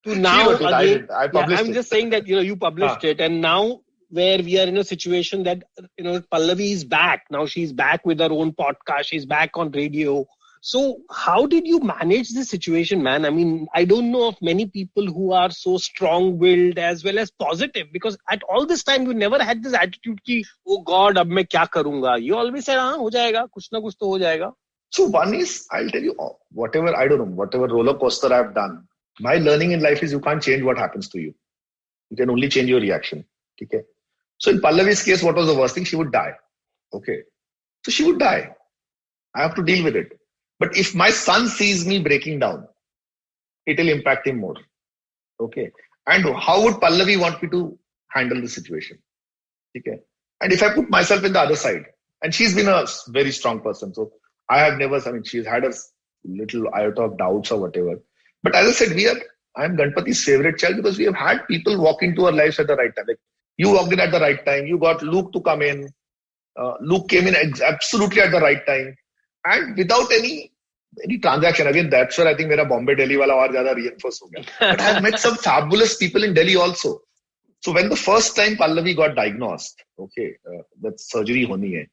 to now again, I published I'm just saying that you published it, and now where we are in a situation that Pallavi is back now, she's back with her own podcast, she's back on radio. So how did you manage this situation, man? I don't know of many people who are so strong-willed as well as positive, because at all this time you never had this attitude ki, "Oh God, ab main kya karunga." You always said, "Ho jayega, kuch na kuch to ho jayega." So one is, I'll tell you, whatever roller coaster I've done, my learning in life is you can't change what happens to you. You can only change your reaction. Okay. So in Pallavi's case, what was the worst thing? She would die. Okay. So she would die. I have to deal with it. But if my son sees me breaking down, it will impact him more. Okay. And how would Pallavi want me to handle the situation? Okay. And if I put myself in the other side, and she's been a very strong person. So I have never, she's had a little iota of doubts or whatever. But as I said, I'm Ganpati's favorite child because we have had people walk into our lives at the right time. Like you walked in at the right time. You got Luke to come in. Luke came in absolutely at the right time. And without any transaction. Again, that's where I think mera Bombay Delhi wala aur zyada reinforce ho gaya. But I have met some fabulous people in Delhi also. So when the first time Pallavi got diagnosed, okay, that surgery honi hai.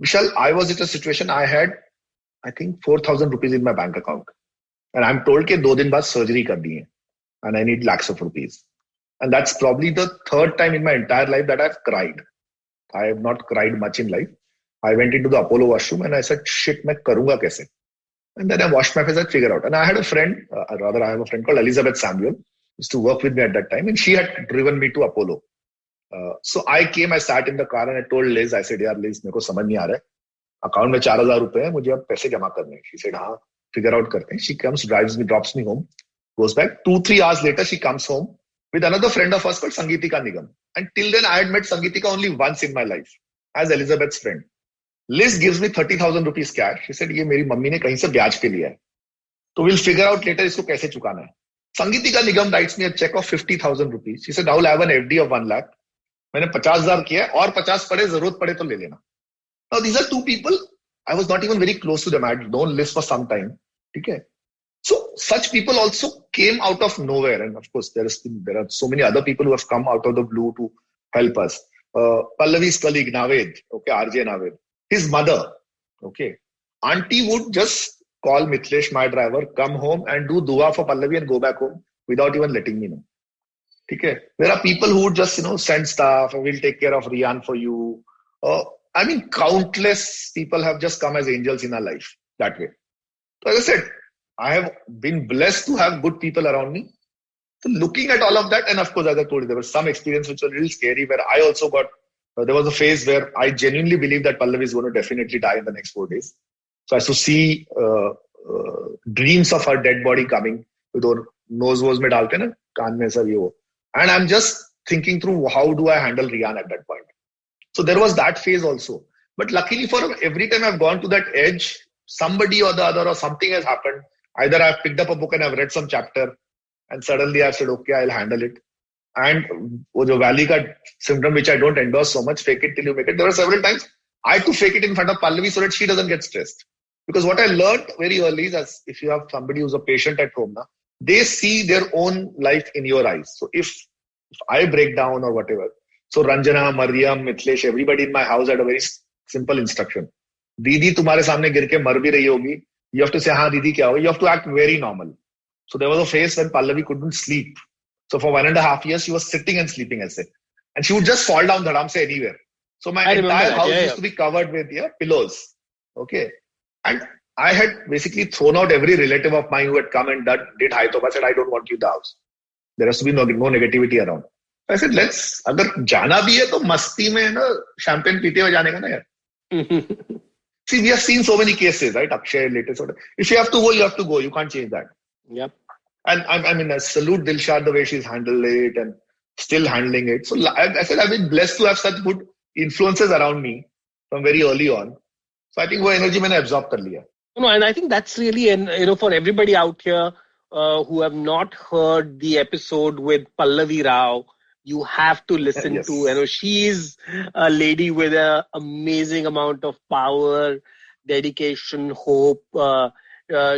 Vishal, I was in a situation, I had, I think 4,000 rupees in my bank account. And I'm told ke 2 din baad surgery karni hai. And I need lakhs of rupees. And that's probably the third time in my entire life that I've cried. I have not cried much in life. I went into the Apollo washroom and I said, shit, main karunga kaise? And then I washed my face and figured out. And I had a friend, I have a friend called Elizabeth Samuel, used to work with me at that time. And she had driven me to Apollo. So I came, I sat in the car and I told Liz, I said, yaar Liz, meko samajh nahi aa raha hai. Account mein 4,000 rupees hai, mujhe ab paise jama karne hai. She said, haan, figure out karte hain. She comes, drives me, drops me home, goes back. 2-3 hours later, she comes home with another friend of ours called Sangeetika Nigam. And till then, I had met Sangeetika only once in my life as Elizabeth's friend. Liz gives me 30,000 rupees cash. She said, ये मेरी mummy ने कहीं से ब्याज पे लिया है. So we'll figure out later इसको कैसे चुकाना है. Sangeetika Nigam writes me a check of 50,000 rupees. She said, Rahul, I have an FD of 1 lakh. मैंने 50,000 किया है और 50 पड़े जरूरत पड़े तो ले लेना. Now these are two people. I was not even very close to them. I had known Liz for some time. Okay. So such people also came out of nowhere. And of course, there are so many other people who have come out of the blue to help us. Pallavi's colleague, Naved. Okay, RJ Naved. His mother, okay, auntie would just call Mitlesh, my driver, come home and do dua for Pallavi and go back home without even letting me know. Okay. There are people who would just, send stuff and we'll take care of Rian for you. Countless people have just come as angels in our life that way. So as I said, I have been blessed to have good people around me. So looking at all of that, and of course, as I told you, there was some experience which was really scary where I also got there was a phase where I genuinely believed that Pallavi is going to definitely die in the next 4 days. So I used to see dreams of her dead body coming with her nose mein dalte na, kaan mein sab ye wo. And I'm just thinking through how do I handle Rian at that point. So there was that phase also. But luckily for every time I've gone to that edge, somebody or the other or something has happened. Either I've picked up a book and I've read some chapter and suddenly I've said, okay, I'll handle it. And the valley ka symptom, which I don't endorse so much, fake it till you make it. There were several times I had to fake it in front of Pallavi so that she doesn't get stressed. Because what I learned very early is that if you have somebody who's a patient at home, they see their own life in your eyes. So if I break down or whatever, so Ranjana, Mariam, Mitlesh, everybody in my house had a very simple instruction. Didi, tumhare samne gir ke mar bhi rahi hogi. You have to say, haan, Didi, kya hoga? You have to act very normal. So there was a phase when Pallavi couldn't sleep. So for 1.5 years, she was sitting and sleeping, I say. And she would just fall down dhadam se anywhere. So my entire house used to be covered with pillows. Okay. And I had basically thrown out every relative of mine who had come and did high top. I said, I don't want you in the house. There has to be no negativity around. I said, agar jana bhi hai to masti mein champagne peete hue jane ka na yaar. See, we have seen so many cases, right? Akshay, latest. If you have to go, you have to go. You can't change that. Yep. And I salute Dilshad the way she's handled it and still handling it. So I said, I've been blessed to have such good influences around me from very early on. So I think wo energy maine absorb kar liya. And I think that's really, for everybody out here who have not heard the episode with Pallavi Rao, you have to listen yes. to, she's a lady with an amazing amount of power, dedication, hope.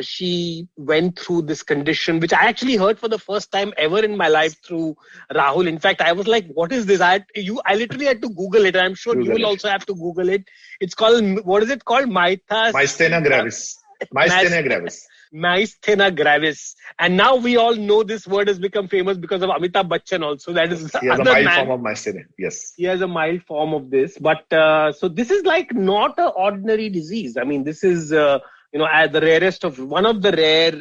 She went through this condition, which I actually heard for the first time ever in my life through Rahul. In fact, I was like, what is this? I literally had to Google it. I'm sure you will also have to Google it. It's called, what is it called? Myasthenia gravis. Myasthenia gravis. Myasthenia gravis. And now we all know this word has become famous because of Amitabh Bachchan also. That is he has a mild form of myasthenia. Yes. He has a mild form of this. But so this is like not an ordinary disease. I mean, this is... the rarest of one of the rare.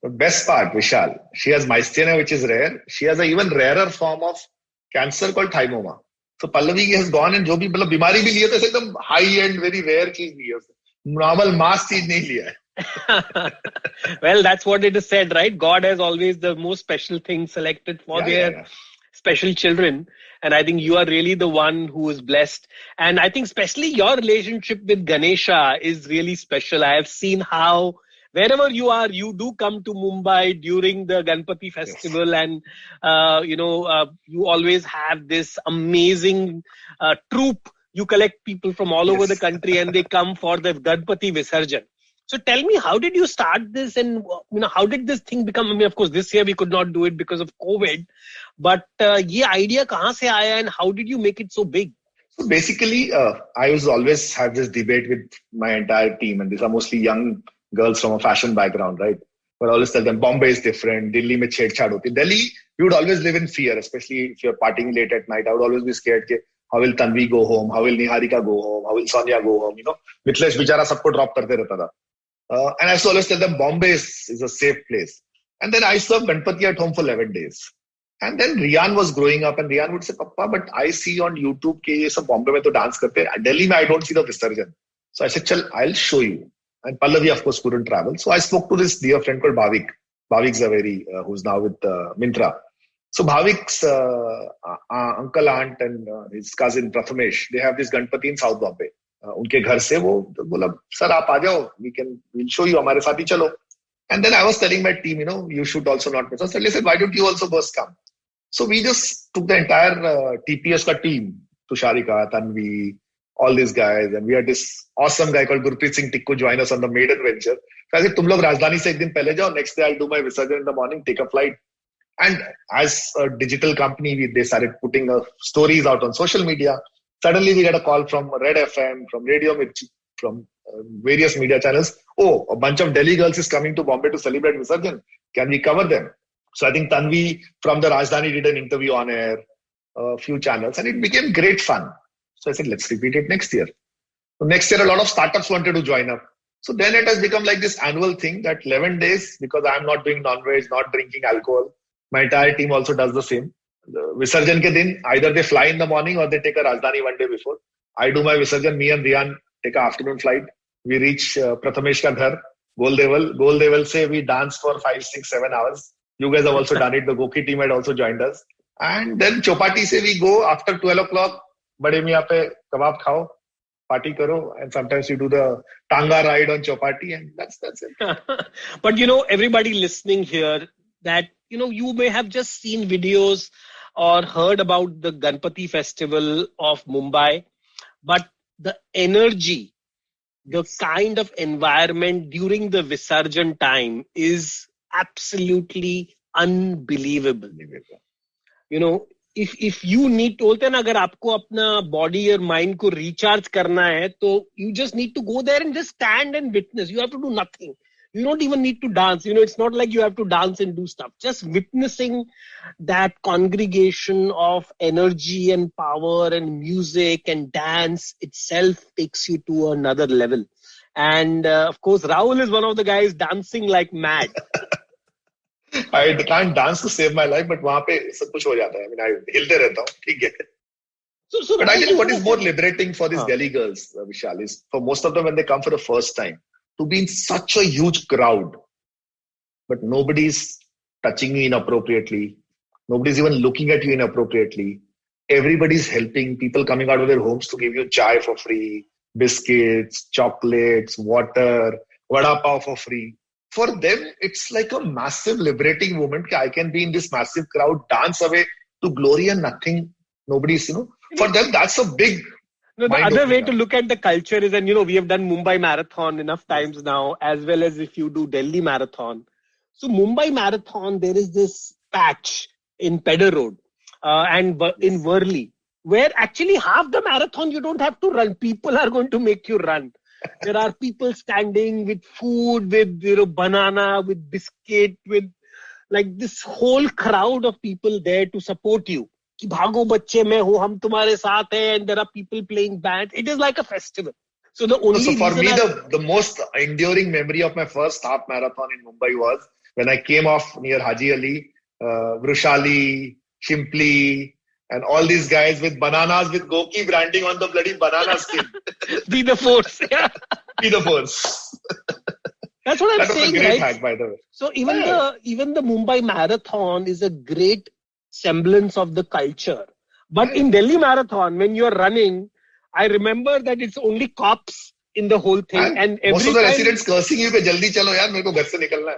The best part, Vishal, she has myasthenia, which is rare. She has an even rarer form of cancer called thymoma. So Pallavi has gone and जो भी मतलब बीमारी भी लिया तो एकदम high end very rare चीज ली है उसने. Normal mass चीज नहीं लिया है. Well, that's what it is said, right? God has always the most special thing selected for their special children. And I think you are really the one who is blessed. And I think especially your relationship with Ganesha is really special. I have seen how wherever you are, you do come to Mumbai during the Ganpati festival. And, you always have this amazing troupe. You collect people from all over the country and they come for the Ganpati Visarjan. So tell me, how did you start this, and how did this thing become? I mean, of course, this year we could not do it because of COVID. But ये idea कहाँ से आया, and how did you make it so big? So basically, I was always have this debate with my entire team, and these are mostly young girls from a fashion background, right? But I always tell them Bombay is different. Delhi में छेड़छाड़ होती. Delhi, we would always live in fear, especially if you're partying late at night. I would always be scared कि how will Tanvi go home? How will Niharika go home? How will Sonia go home? Mithilesh बेचारा सबको drop करते रहता था. And I used to always tell them Bombay is a safe place. And then I served Ganpati at home for 11 days. And then Rian was growing up, and Rian would say, Papa, but I see on YouTube कि ये सब Bombay में तो dance करते हैं. Delhi में I don't see the Visarjan. So I said, Chal, I'll show you. And Pallavi, of course, couldn't travel. So I spoke to this dear friend called Bhavik Zaveri, who's now with Mintra. So Bhavik's uncle, aunt, and his cousin Prathamesh, they have this Ganpati in South Bombay. उनके घर से वो बोला sir आप आ जाओ, we'll show you, हमारे साथ ही चलो. And then I was telling my team, you should also not miss. So I said, why don't you also first come? So we just took the entire TPS ka team, Tusharika, Tanvi, all these guys, and we had this awesome guy called Gurpreet Singh Tikku join us on the maiden venture. So I said, तुम लोग राजधानी से एक दिन पहले जाओ, next day I'll do my Visarjan in the morning, take a flight. And as a digital company, they started putting stories out on social media. Suddenly we got a call from Red FM, from Radio Mirchi, from various media channels. Oh, a bunch of Delhi girls is coming to Bombay to celebrate Visarjan. Can we cover them? So I think Tanvi from the Rajdhani did an interview on air, a few channels, and it became great fun. So I said, let's repeat it next year. So next year, a lot of startups wanted to join up. So then it has become like this annual thing that 11 days, because I'm not doing non-veg, not drinking alcohol. My entire team also does the same. The Visarjan ke din, either they fly in the morning or they take a Rajdhani one day before. I do my Visarjan, me and Rian take an afternoon flight. We reach Prathamesh ka ghar, Gol Deval se we dance for 5, 6, 7 hours. You guys have also done it. The Goki team had also joined us. And then Chopati se we go after 12 o'clock. Bade Miyan pe kebab khao, party karo. And sometimes we do the Tanga ride on Chopati, and that's it. But everybody listening here, that you may have just seen videos or heard about the Ganpati festival of Mumbai, but the energy, the kind of environment during the Visarjan time is absolutely unbelievable. If you need to, बोलते हैं ना, अगर आपको अपना body or mind को recharge करना है, तो you just need to go there and just stand and witness. You have to do nothing. You don't even need to dance. It's not like you have to dance and do stuff. Just witnessing that congregation of energy and power and music and dance itself takes you to another level. And of course, Rahul is one of the guys dancing like mad. I can't dance to save my life, but वहाँ पे सब कुछ हो जाता है. I mean, I हिलते रहता हूँ, ठीक है. But I think what is more liberating for these Delhi girls, Vishal, is for most of them when they come for the first time, to be in such a huge crowd, but nobody's touching you inappropriately. Nobody's even looking at you inappropriately. Everybody's helping. People coming out of their homes to give you chai for free, biscuits, chocolates, water, vada pav for free. For them, it's like a massive liberating moment. I can be in this massive crowd, dance away to glory and nothing. Nobody's, for them, that's a big... No, the other way to look at the culture is, and we have done Mumbai Marathon enough times now, as well as if you do Delhi Marathon. So Mumbai Marathon, there is this patch in Pedder Road and in Worli, where actually half the marathon you don't have to run. People are going to make you run. There are people standing with food, with banana, with biscuit, with like this whole crowd of people there to support you. कि भागो बच्चे मैं हूँ हम तुम्हारे साथ हैं, and there are people playing bands. It is like a festival. So the only so for me the most enduring memory of my first half marathon in Mumbai was when I came off near Haji Ali, Vrushali, Shimpli, And all these guys with bananas with Goki branding on the bloody banana skin. Be the force. Yeah. Be the force. That's what I'm That was saying, a great right? hack, by the way. So even the Mumbai Marathon is a great semblance of the culture. But in Delhi Marathon, when you're running, I remember that it's only cops in the whole thing. And most of the residents cursing you, jaldi chalo yaar, mere ko ghar se nikalna hai.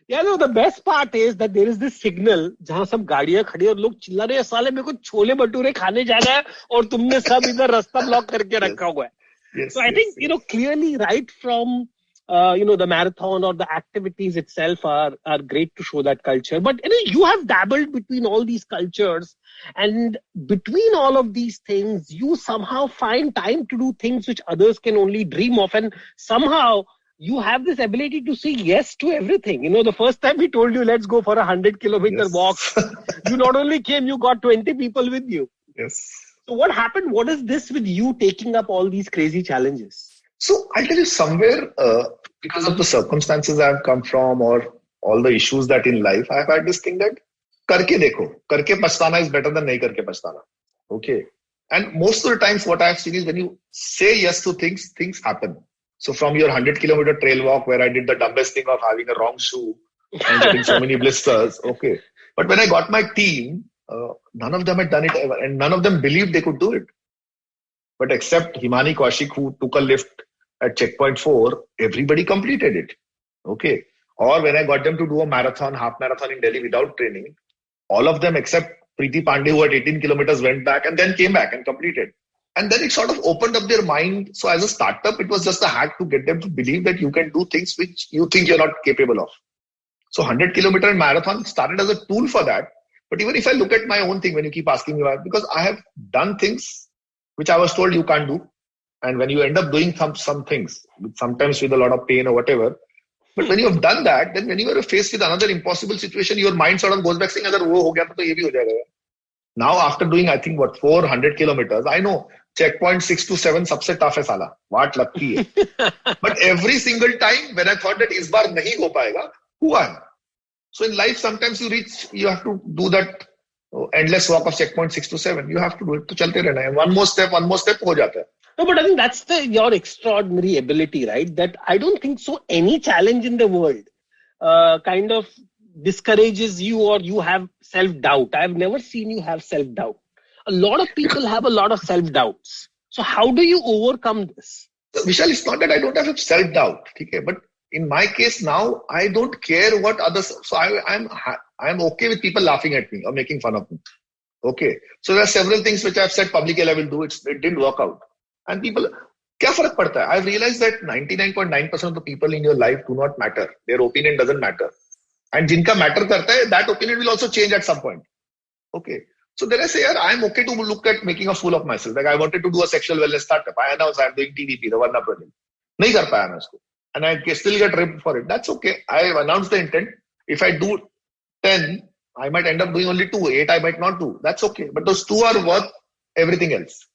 Yeah, no, the best part is that there is this signal जहाँ सब गाड़ियाँ खड़ी और लोग चिल्ला रहे हैं साले मेरे को छोले भटूरे खाने जाना है और तुमने सब इधर रास्ता ब्लॉक करके रखा हुआ है. So I think clearly right from the marathon or the activities itself are great to show that culture. But you have dabbled between all these cultures, and between all of these things, you somehow find time to do things which others can only dream of, and somehow you have this ability to say yes to everything. The first time we told you, let's go for a 100-kilometer walk, you not only came, you got 20 people with you. Yes. So what happened? What is this with you taking up all these crazy challenges? So I'll tell you somewhere, because of the circumstances I've come from or all the issues that in life, I've had this thing that karke dekho. Karke pachhtana is better than nahi karke pachhtana. Okay. And most of the times what I've seen is when you say yes to things, things happen. So from your 100-kilometer trail walk where I did the dumbest thing of having a wrong shoe and getting so many blisters. Okay. But when I got my team, none of them had done it ever and none of them believed they could do it. But except Himani Kaushik, who took a lift at checkpoint 4, everybody completed it. Okay. Or when I got them to do a marathon, half marathon in Delhi without training, all of them except Preeti Pandey, who had 18 kilometers, went back and then came back and completed. And then it sort of opened up their mind. So as a startup, it was just a hack to get them to believe that you can do things which you think you're not capable of. So 100-kilometer marathon started as a tool for that. But even if I look at my own thing, when you keep asking me why, because I have done things which I was told you can't do. And when you end up doing some things, sometimes with a lot of pain or whatever, but when you have done that, then when you are faced with another impossible situation, your mind sort of goes back saying, agar wo ho gaya to ye bhi ho jayega. Now after doing, I think 400 kilometers, I know checkpoint 6 to 7 सबसे tough है साला, वाट लगती है. But every single time when I thought that इस बार नहीं हो पाएगा, हुआ. So in life sometimes you have to do that endless walk of checkpoint 6 to 7. You have to do it. तो चलते रहना है. One more step हो जाता है. No, but I think that's your extraordinary ability, right? That I don't think so any challenge in the world kind of discourages you or you have self-doubt. I've never seen you have self-doubt. A lot of people have a lot of self-doubts. So how do you overcome this? So, Vishal, it's not that I don't have self-doubt, okay? But in my case now, I don't care what others. So I'm okay with people laughing at me or making fun of me. Okay. So there are several things which I've said publicly I will do. It didn't work out. And people, क्या फर्क पड़ता है? I've realized that 99.9% of the people in your life do not matter. Their opinion doesn't matter. And जिनका matter करता है, that opinion will also change at some point. Okay. So then I say, I'm okay to look at making a fool of myself. Like I wanted to do a sexual wellness startup. I announced I'm doing TVP, the Varna project. नहीं कर पाया मैं उसको. And I still get ripped for it. That's okay. I've announced the intent. If I do 10, I might end up doing only 2. 8 I might not do. That's okay. But those 2 are worth everything else.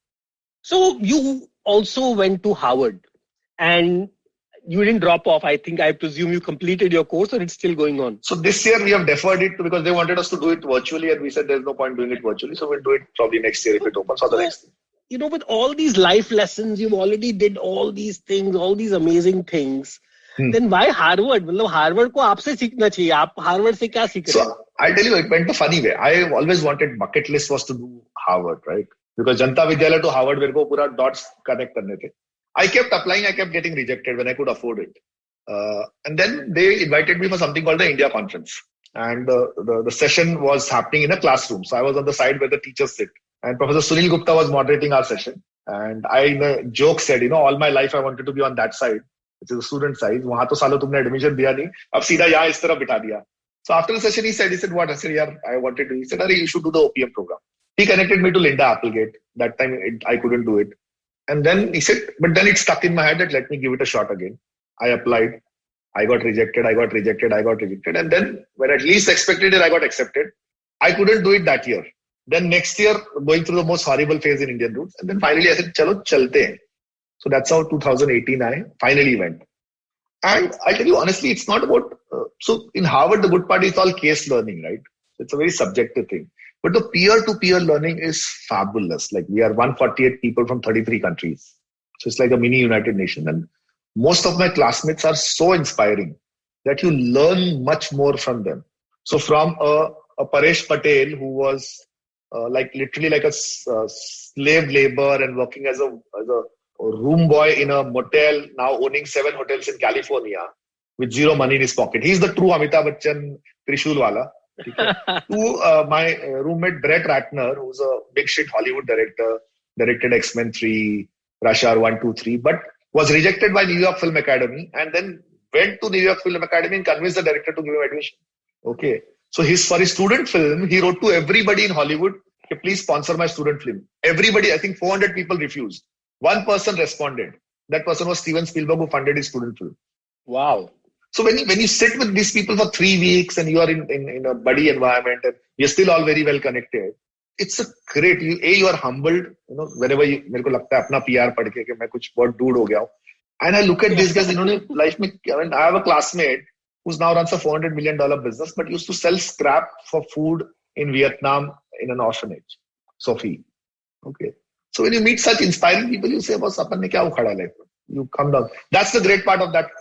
So you also went to Harvard and you didn't drop off. I presume you completed your course or it's still going on? So this year we have deferred it because they wanted us to do it virtually and we said there's no point doing it virtually. So we'll do it probably next year if it opens or the next year. With all these life lessons, you've already did all these things, all these amazing things. Then why Harvard? मतलब Harvard को आपसे सीखना चाहिए. आप Harvard से क्या सीख रहे हो? So I'll tell you, it went the funny way. I always wanted bucket list was to do Harvard, right? Because Janta Vidyalaya to Harvard मेरे को पूरा dots connect करने थे. I kept applying, I kept getting rejected when I could afford it. And then they invited me for something called the India Conference. And the session was happening in a classroom. So I was on the side where the teachers sit. And Professor Sunil Gupta was moderating our session. And I, in a joke, said, all my life I wanted to be on that side, which is the student side. वहाँ तो सालों तुमने admission दिया नहीं. अब सीधा यहाँ इस तरह बिठा दिया. So after the session, he said, what? I said, yeah, I wanted to. He said, you should do the OPM program. He connected me to Linda Applegate. That time I couldn't do it. And then he said, but then it stuck in my head that let me give it a shot again. I applied. I got rejected. And then when I least expected it, I got accepted. I couldn't do it that year. Then next year, going through the most horrible phase in Indian roots. And then finally I said, chalo, chalte hain. So that's how 2018 I finally went. And I'll tell you honestly, it's not about, so in Harvard, the good part is all case learning, right? It's a very subjective thing. But the peer-to-peer learning is fabulous. Like we are 148 people from 33 countries. So it's like a mini United Nations. And most of my classmates are so inspiring that you learn much more from them. So from a Paresh Patel who was like literally like a slave labor and working as a room boy in a motel, now owning 7 hotels in California with zero money in his pocket. He's the true Amitabh Bachchan Trishul wala. To my roommate Brett Ratner, who's a big shit Hollywood director, directed X-Men 3, Rush Hour 1, 2, 3, but was rejected by New York Film Academy and then went to New York Film Academy and convinced the director to give him admission. Okay. So for his student film, he wrote to everybody in Hollywood, okay, please sponsor my student film. Everybody, I think 400 people refused. One person responded. That person was Steven Spielberg, who funded his student film. Wow. So when you sit with these people for 3 weeks and you are in a buddy environment and you're still all very well connected, it's a great, you are humbled, whenever you, मेरे को लगता है अपना PR पढ़ के कि मैं कुछ बहुत dude हो गया हूँ. And I look at these guys, life में, I have a classmate who's now runs a $400 million business, but used to sell scrap for food in Vietnam in an orphanage. Sophie. Okay. So when you meet such inspiring people, you say, boss, apan ne kya ukhada life? You come down. That's the great part of that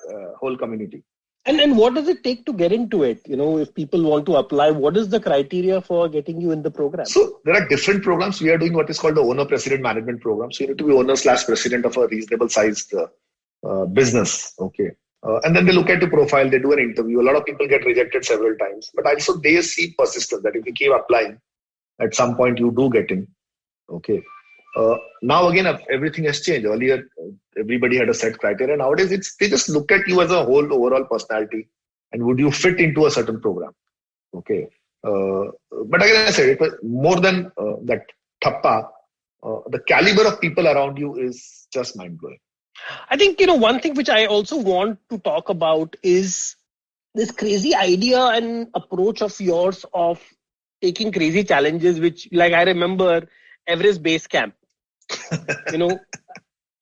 whole community. And what does it take to get into it? If people want to apply, what is the criteria for getting you in the program? So there are different programs. We are doing what is called the owner-president management program. So you need to be owner/president of a reasonable sized business. Okay. And then they look at your profile, they do an interview. A lot of people get rejected several times, but also they see persistence that if you keep applying, at some point you do get in. Okay. Now again, everything has changed. Earlier, everybody had a set criteria. Nowadays, they just look at you as a whole overall personality and would you fit into a certain program. Okay. But again, I said, it was more than that thappa. The caliber of people around you is just mind-blowing. I think, one thing which I also want to talk about is this crazy idea and approach of yours of taking crazy challenges, which, like, I remember Everest Base Camp.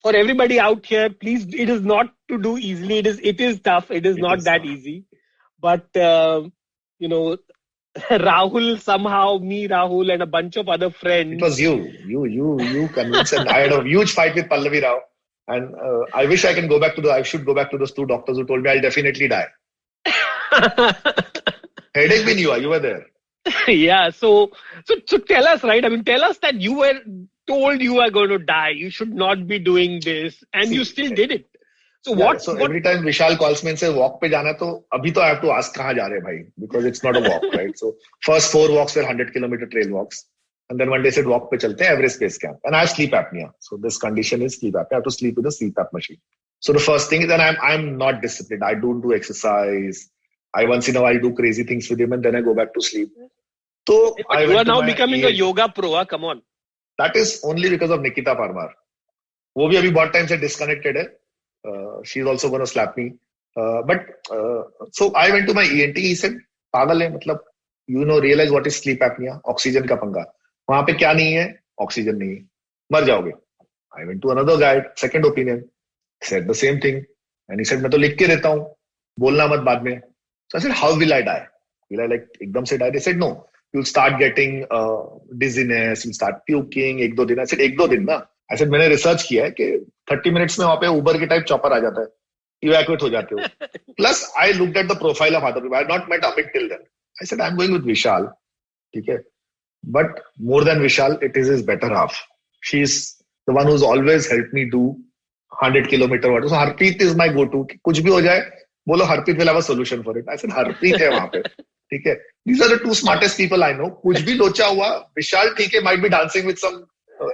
For everybody out here, please, it is not to do easily. It is tough. It is not that easy. But, Rahul, somehow, Rahul and a bunch of other friends. It was you convinced. And I had a huge fight with Pallavi Rao. And I wish I should go back to those 2 doctors who told me I'll definitely die. Headache bhi nahi hua, you were there. Yeah. So tell us, right? I mean, tell us that you were told you are going to die. You should not be doing this. And you still did it. So every time Vishal calls me and says, walk pe jana, to abhi to I have to ask kahan ja rahe bhai? Because it's not a walk, right? So first 4 walks were 100-kilometer trail walks. And then one day said, walk pe chalte hain, Everest Base Camp. And I have sleep apnea. So this condition is sleep apnea. I have to sleep with a CPAP machine. So the first thing is that I'm not disciplined. I don't do exercise. I once in a while do crazy things with him and then I go back to sleep. So you are now becoming a yoga pro, huh? Come on. That is only because of Nikita Parmar. वो भी अभी बहुत time से disconnected है. She's also going to slap me. So I went to my ENT. He said, पागल है, मतलब, realize what is sleep apnea? Oxygen का पंगा. वहाँ पे क्या नहीं है? Oxygen नहीं है. मर जाओगे. I went to another guy, second opinion. He said the same thing. And he said, मैं तो लिख के रहता हूँ. बोलना मत बाद में. So I said, how will I die? Will I एकदम से die? They said, no. You'll start getting dizziness. You'll start puking. 1-2 दिन. I said, 1-2 दिन ना? I said, मैंने research किया है कि 30 minutes में वहाँ पे Uber के type chopper आ जाता है. Evacuate हो जाते हो. Plus, I looked at the profile of other people. I had not met Amit till then. I said, I'm going with Vishal. Okay. But more than Vishal, it is his better half. She's the one who's always helped me do 100-kilometer water. So Harpreet is my go-to. कुछ भी हो जाए, बोलो Harpreet will have a solution for it. I said, Harpreet है वहाँ पे. ठीक है. These are the 2 smartest people I know. कुछ भी लोचा हुआ, Vishal ठीक है, might be dancing with some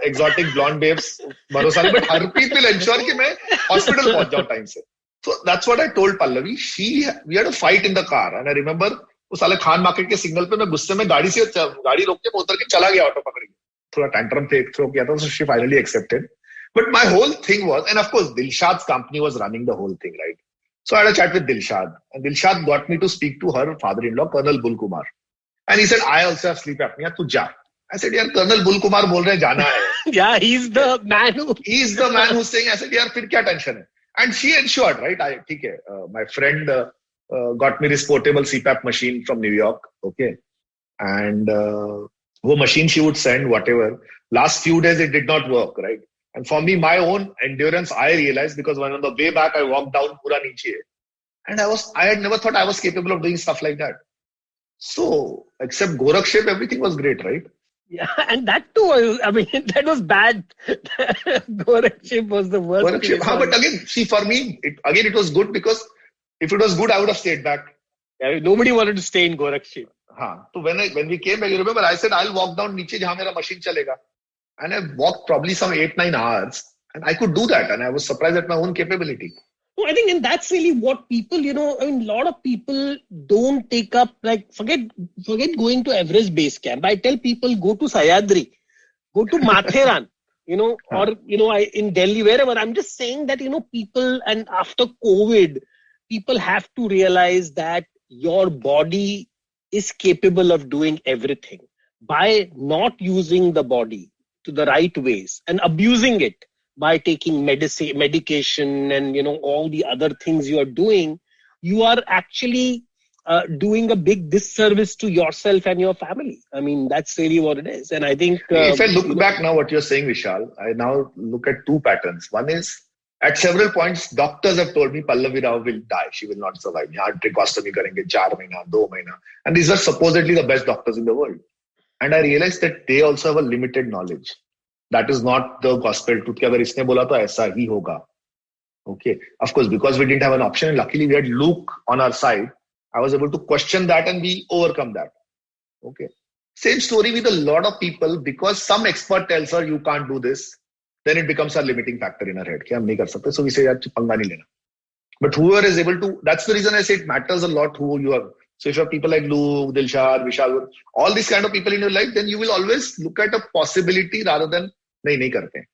exotic blonde babes. भरोसा नहीं, but Harpreet will ensure कि मैं hospital पहुँच जाऊँ time से. So that's what I told Pallavi. We had a fight in the car, and I remember वो साले खान मार्केट के सिग्नल पे मैं गुस्से में गाड़ी रोक के उतर के चला गया ऑटो पकड़ के. थोड़ा टैंट्रम थ्रो किया था, so she finally accepted. But my whole thing was, and of course Dilshad's company was running the whole thing, right? So I had a chat with Dilshad, and Dilshad got me to speak to her father-in-law, Colonel Bul Kumar. And he said, I also have sleep apnea, tu ja. I said, yaar, Colonel Bul Kumar bol rahe jana hai. Yeah, he's the man who's saying. I said, yaar, fir kya tension hai? And she ensured, right? My friend got me this portable CPAP machine from New York. Okay. And वो machine she would send, whatever. Last few days it did not work, right? And for me, my own endurance, I realized because when on the way back I walked down pura niche, and I had never thought I was capable of doing stuff like that. So, except Gorakshep, everything was great, right? Yeah, and that too, I mean, that was bad. Gorakshep was the worst. Gorakshep, but again, see, for me, it was good because if it was good, I would have stayed back. Yeah, nobody wanted to stay in Gorakshep. So when we came back, you remember, I said, I'll walk down niche jahan mera machine chalega. And I walked probably some 8-9 hours. And I could do that. And I was surprised at my own capability. No, I think, and that's really what people, I mean, a lot of people don't take up, like, forget going to Everest Base Camp. I tell people, go to Sayadri, go to Matheran, or, in Delhi, wherever. I'm just saying that, people, and after COVID, people have to realize that your body is capable of doing everything. By not using the body to the right ways and abusing it by taking medication and all the other things you are doing, you are actually doing a big disservice to yourself and your family. I mean, that's really what it is. And I think if I look back now, what you're saying, Vishal, I now look at two patterns. One is, at several points, doctors have told me Pallavi Rao will die. She will not survive. Heart tracheostomy karenge 4 mahina, 2 mahina. And these are supposedly the best doctors in the world. And I realized that they also have a limited knowledge. That is not the gospel truth. कि अगर इसने बोला तो ऐसा ही होगा. Okay. Of course, because we didn't have an option, and luckily we had Luke on our side, I was able to question that and we overcome that. Okay. Same story with a lot of people, because some expert tells her you can't do this, then it becomes a limiting factor in her head. कि हम नहीं कर सकते. So we say, पंगा नहीं लेना. But whoever is able to, that's the reason I say it matters a lot who you are. So if you have people like Luke, Dilshad, Vishal, all these kind of people in your life, then you will always look at a possibility rather than नहीं करते.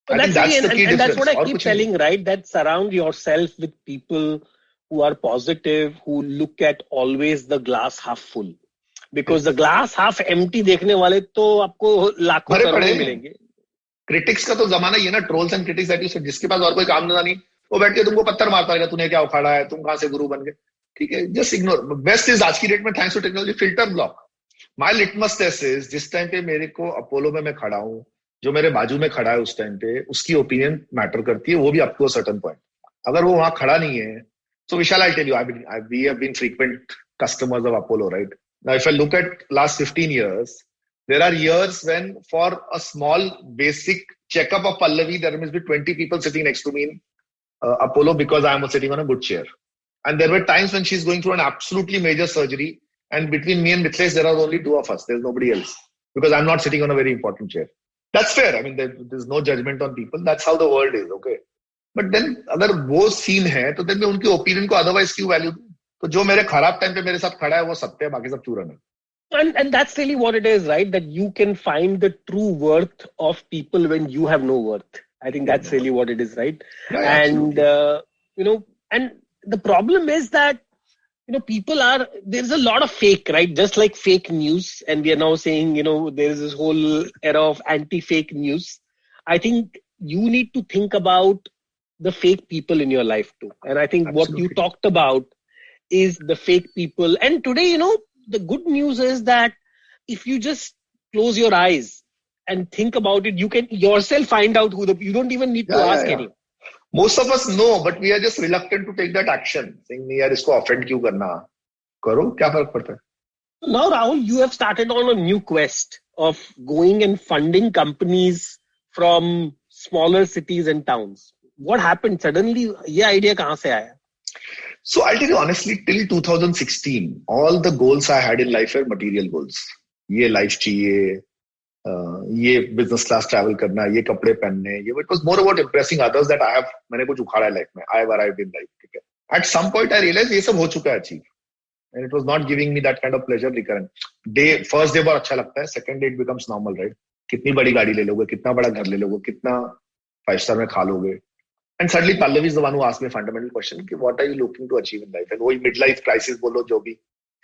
That's the key difference. And that's what I keep telling, right? That surround yourself with people who are positive, who look at always the glass half full. Because the glass half empty देखने वाले तो आपको लाखों करोड़ों मिलेंगे. Critics का तो जमाना ये ना, trolls and critics that you said, जिसके पास और कोई काम धंधा नहीं, वो बैठ के तुमको पत्थर मारता रहेगा, तूने क्या उखाड़ा है, तुम कहाँ से गुरु बन गए. ठीक है, just ignore. Best is आज की डेट में, thanks to technology, filter block. My litmus test is, जिस टाइम पे मेरे को अपोलो में मैं खड़ा हूँ, जो मेरे बाजू में खड़ा है उस टाइम पे, उसकी ओपिनियन मैटर करती है, वो भी up to a certain point. अगर वो वहां खड़ा नहीं है, so Vishal, I'll tell you, we have been frequent customers of Apollo, right? Now, if I look at last 15 years, there are years when for a small basic checkup of Pallavi, there must be 20 people sitting next to me in Apollo because I am sitting on a good chair. And there were times when she's going through an absolutely major surgery, and between me and Mithilesh, there are only two of us. There's nobody else because I'm not sitting on a very important chair. That's fair. I mean, there's no judgment on people. That's how the world is, okay? But then, अगर वो scene है, तो then मैं उनके opinion को otherwise क्यों value दूं? तो जो मेरे खराब टाइम पे मेरे साथ खड़ा है, वो सत्य है, बाकी सब चूरन है. And that's really what it is, right? That you can find the true worth of people when you have no worth. I think that's really what it is, right? Yeah, and and the problem is that there's a lot of fake, right? Just like fake news. And we are now saying, there's this whole era of anti-fake news. I think you need to think about the fake people in your life too. And I think what you talked about is the fake people. And today, the good news is that if you just close your eyes and think about it, you can yourself find out you don't even need to ask anyone. Most of us know, but we are just reluctant to take that action. Saying, yaar, isko offend kyun karna? Karo, kya farak padta hai? Now, Rahul, you have started on a new quest of going and funding companies from smaller cities and towns. What happened? Suddenly, ye idea kahan se aaya? So I'll tell you honestly, till 2016, all the goals I had in life were material goals. Ye life chahiye, ये business class travel करना, ये कपड़े पहनने, ये it was more about impressing others that मैंने कुछ उखाड़ा है लाइफ में. I have arrived in life. ठीक है, at some point I realise ये सब हो चुका है achieve, and it was not giving me that kind of pleasure recurrent. First day बहुत अच्छा लगता है, second day it becomes normal, right? कितनी बड़ी गाड़ी ले लोगे, कितना बड़ा घर ले लोगे, कितना 5 स्टार में खा लोगे. And suddenly Pallavi is the one who asked me fundamental question कि what are you looking to achieve in life. And वही मिड लाइफ क्राइसिस बोलो जो भी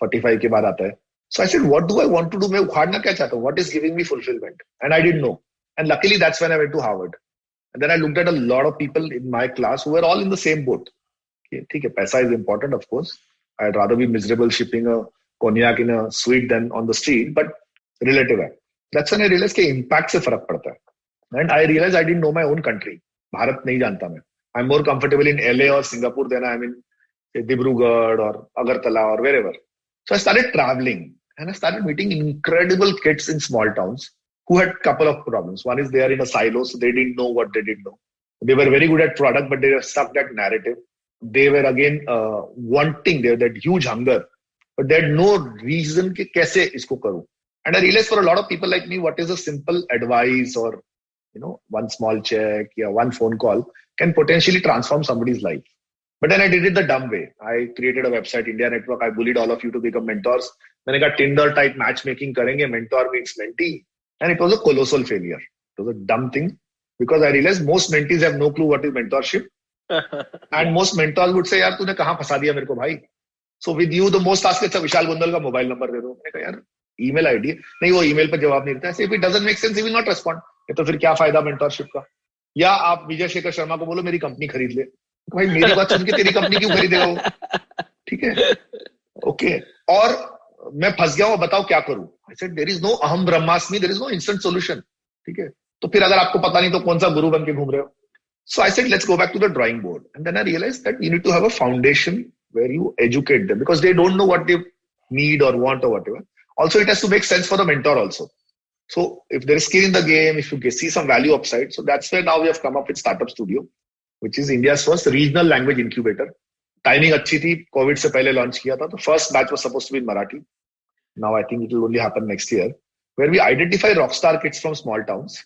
45 के बाद आता है. So I said, what do I want to do? मैं उखाड़ना क्या चाहता हूँ? What is giving me fulfillment? And I didn't know. And luckily, that's when I went to Harvard. And then I looked at a lot of people in my class who were all in the same boat. Okay, ठीक है, पैसा is important, of course. I'd rather be miserable shipping a cognac in a suite than on the street. But relative है. That's when I realized कि impact से फर्क पड़ता है. And I realized I didn't know my own country. Bharat नहीं जानता मैं. I'm more comfortable in LA or Singapore than I'm in Dibrugarh or Agartala or wherever. So I started traveling and I started meeting incredible kids in small towns who had a couple of problems. One is they are in a silo, so they didn't know what they didn't know. They were very good at product, but they were stuck that narrative. They were again wanting, they had that huge hunger, but they had no reason कि कैसे इसको करूं. And I realized for a lot of people like me, what is a simple advice or one small check, one phone call can potentially transform somebody's life. But then I did it the dumb way. I created a website, India Network. I bullied all of you to become mentors. Then I got Tinder type matchmaking karenge, mentor meets mentee. And it was a colossal failure. It was a dumb thing because I realized most mentees have no clue what is mentorship. And most mentors would say, यार तूने कहाँ फंसा दिया मेरे को भाई. So with you, the most ask है विशाल गोंदल का मोबाइल नंबर दे दो. मैंने कहा यार ईमेल आईडी नहीं, वो ईमेल पर जवाब नहीं देता. If it doesn't make sense, he will not respond. तो फिर क्या फायदा मेंटरशिप का. या आप विजय शेखर शर्मा को बोलो मेरी कंपनी खरीद ले. भाई मेरी बात सुन के तेरी कंपनी क्यों खरीदेगा वो. ठीक है, ओके. और मैं फंस गया हूं, बताओ क्या करूं. I said there is no अहम ब्रह्मास्मि, there is no instant solution. ठीक है, तो फिर अगर आपको पता नहीं तो कौन सा गुरु बन के घूम रहे हो. So I said let's go back to the drawing board, and then I realized that you need to have a foundation where you educate them because they don't know what they need or want or whatever. Also, it has to make sense for the mentor also. So if there is skill in the game, if you see some value upside, so that's where now we have come up with Startup Studio, which is India's first regional language incubator. Timing अच्छी थी, COVID से पहले launch किया था. The first batch was supposed to be in Marathi. Now I think it will only happen next year, where we identify rockstar kids from small towns,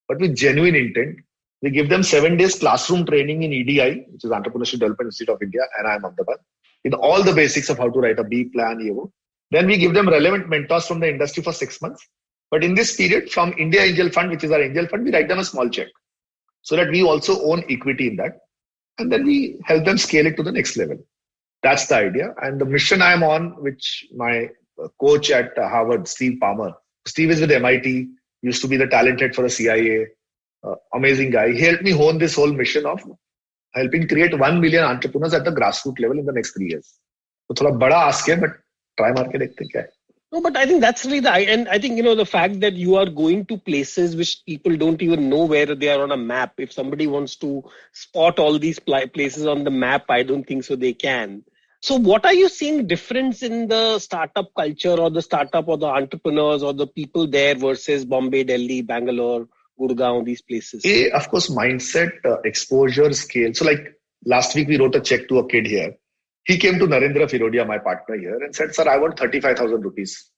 but with genuine intent. We give them 7 days classroom training in EDI, which is Entrepreneurship Development Institute of India, and I am Ahmedabad, with all the basics of how to write a B plan, EO. Then we give them relevant mentors from the industry for 6 months. But in this period, from India Angel Fund, which is our angel fund, we write them a small check so that we also own equity in that. And then we help them scale it to the next level. That's the idea. And the mission I am on, which my coach at Harvard, Steve Palmer, Steve is with MIT, used to be the talent head for the CIA, amazing guy. He helped me hone this whole mission of helping create 1 million entrepreneurs at the grassroots level in the next 3 years. So थोड़ा बड़ा ask है, but try मार के देखते क्या है. No, but I think that's really and I think, the fact that you are going to places which people don't even know where they are on a map. If somebody wants to spot all these places on the map, I don't think so they can. So what are you seeing difference in the startup culture or the startup or the entrepreneurs or the people there versus Bombay, Delhi, Bangalore, Gurgaon, these places? Of course, mindset, exposure, scale. So like last week, we wrote a check to a kid here. He came to Narendra Firodia, my partner here, and said, sir, I want 35,000 rupees.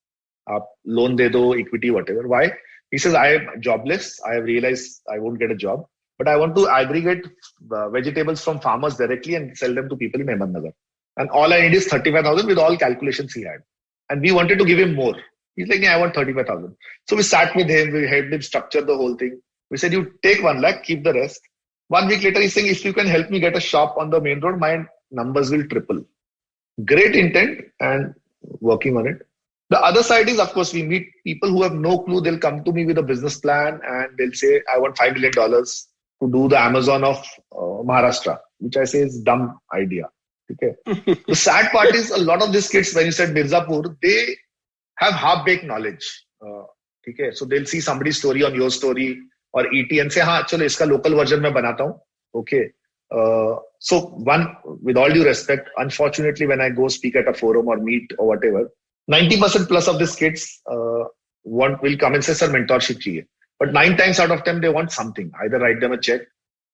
Loan de do, equity, whatever. Why? He says, I am jobless. I have realized I won't get a job, but I want to aggregate vegetables from farmers directly and sell them to people in Ahmednagar. And all I need is 35,000 with all calculations he had. And we wanted to give him more. He's like, yeah, I want 35,000. So we sat with him. We helped him structure the whole thing. We said, you take 1 lakh, keep the rest. 1 week later, he's saying, if you can help me get a shop on the main road, my numbers will triple. Great intent and working on it. The other side is, of course, we meet people who have no clue. They'll come to me with a business plan and they'll say, I want $5 million to do the Amazon of Maharashtra, which I say is dumb idea. Okay. The sad part is a lot of these kids, when you said Mirzapur, they have half-baked knowledge. Okay. So they'll see somebody's story on your story or ET and say, हाँ, चलो इसका local version मैं बनाता हूँ. Okay. So one, with all due respect, unfortunately, when I go speak at a forum or meet or whatever, 90% plus of these kids will come and say, sir, mentorship चाहिए. But 9 times out of 10, they want something. Either write them a check,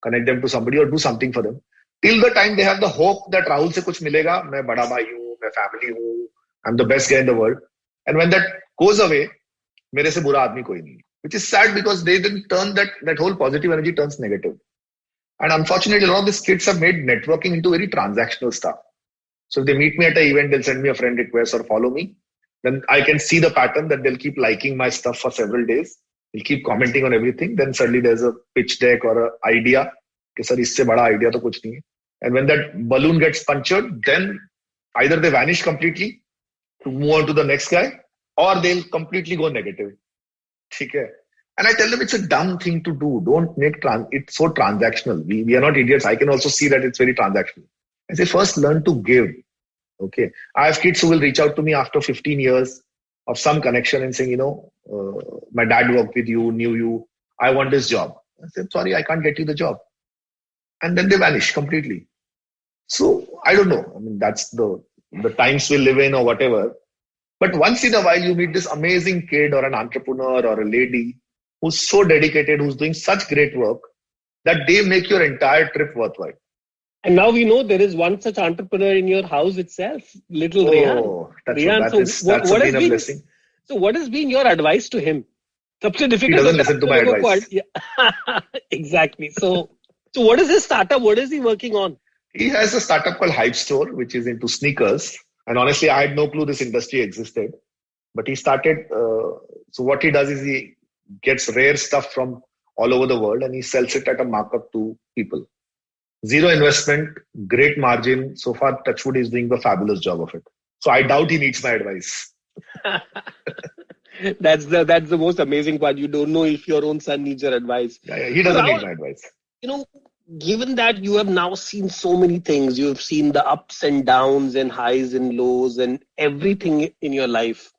connect them to somebody or do something for them. Till the time they have the hope that Rahul se kuch milega, मैं बड़ा भाई हूँ, मैं family हूँ, I'm the best guy in the world. And when that goes away, मेरे से बुरा आदमी कोई नहीं. Which is sad because they didn't turn that whole positive energy turns negative. And unfortunately, a lot of these kids have made networking into very transactional stuff. So if they meet me at an event, they'll send me a friend request or follow me. Then I can see the pattern that they'll keep liking my stuff for several days. They'll keep commenting on everything. Then suddenly there's a pitch deck or an idea. Okay, sir, isse bada idea to kuch nahi hai. And when that balloon gets punctured, then either they vanish completely to move on to the next guy, or they'll completely go negative. Okay. And I tell them it's a dumb thing to do. Don't make it's so transactional. We are not idiots. I can also see that it's very transactional. I say first learn to give. Okay. I have kids who will reach out to me after 15 years of some connection and saying, my dad worked with you, knew you, I want this job. I said, sorry, I can't get you the job. And then they vanish completely. So I don't know. I mean, that's the times we live in or whatever. But once in a while, you meet this amazing kid or an entrepreneur or a lady who's so dedicated, who's doing such great work that they make your entire trip worthwhile. And now we know there is one such entrepreneur in your house itself, little Rian. That's been a blessing. So what has been your advice to him? He doesn't listen to my advice. Yeah. Exactly. So what is his startup? What is he working on? He has a startup called Hype Store, which is into sneakers. And honestly, I had no clue this industry existed. But he started, so what he does is he gets rare stuff from all over the world and he sells it at a markup to people. Zero investment, great margin. So far, Touchwood is doing a fabulous job of it. So I doubt he needs my advice. That's the most amazing part. You don't know if your own son needs your advice. Yeah, he doesn't need my advice. Given that you have now seen so many things, you have seen the ups and downs and highs and lows and everything in your life.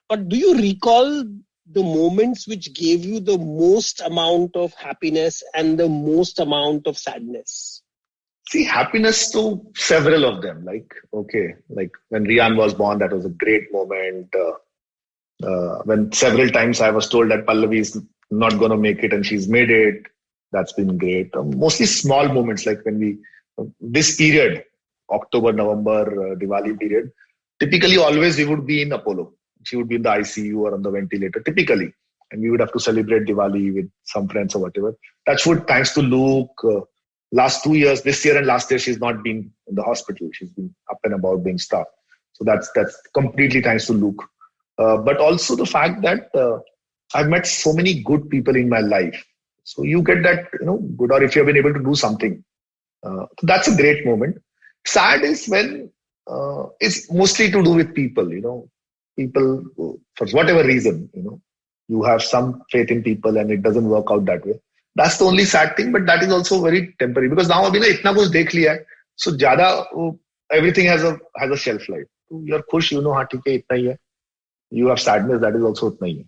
But do you recall the moments which gave you the most amount of happiness and the most amount of sadness? See, happiness to several of them. Like when Rian was born, that was a great moment. When several times I was told that Pallavi is not going to make it and she's made it. That's been great. Mostly small moments like when this period, October, November, Diwali period, typically always we would be in Apollo. She would be in the ICU or on the ventilator, typically. And we would have to celebrate Diwali with some friends or whatever. Touchwood, thanks to Luke, last 2 years, this year and last year, she's not been in the hospital. She's been up and about doing stuff. So that's completely thanks to Luke. But also the fact that I've met so many good people in my life. So you get that, good, or if you have been able to do something. That's a great moment. Sad is when it's mostly to do with people, people, for whatever reason, you have some faith in people and it doesn't work out that way. That's the only sad thing, but that is also very temporary because now abhi na itna kuch dekh liya hai, so everything has a shelf life. You're khush, haan, theek hai, itna hi hai. You have sadness, that is also utna hi hai.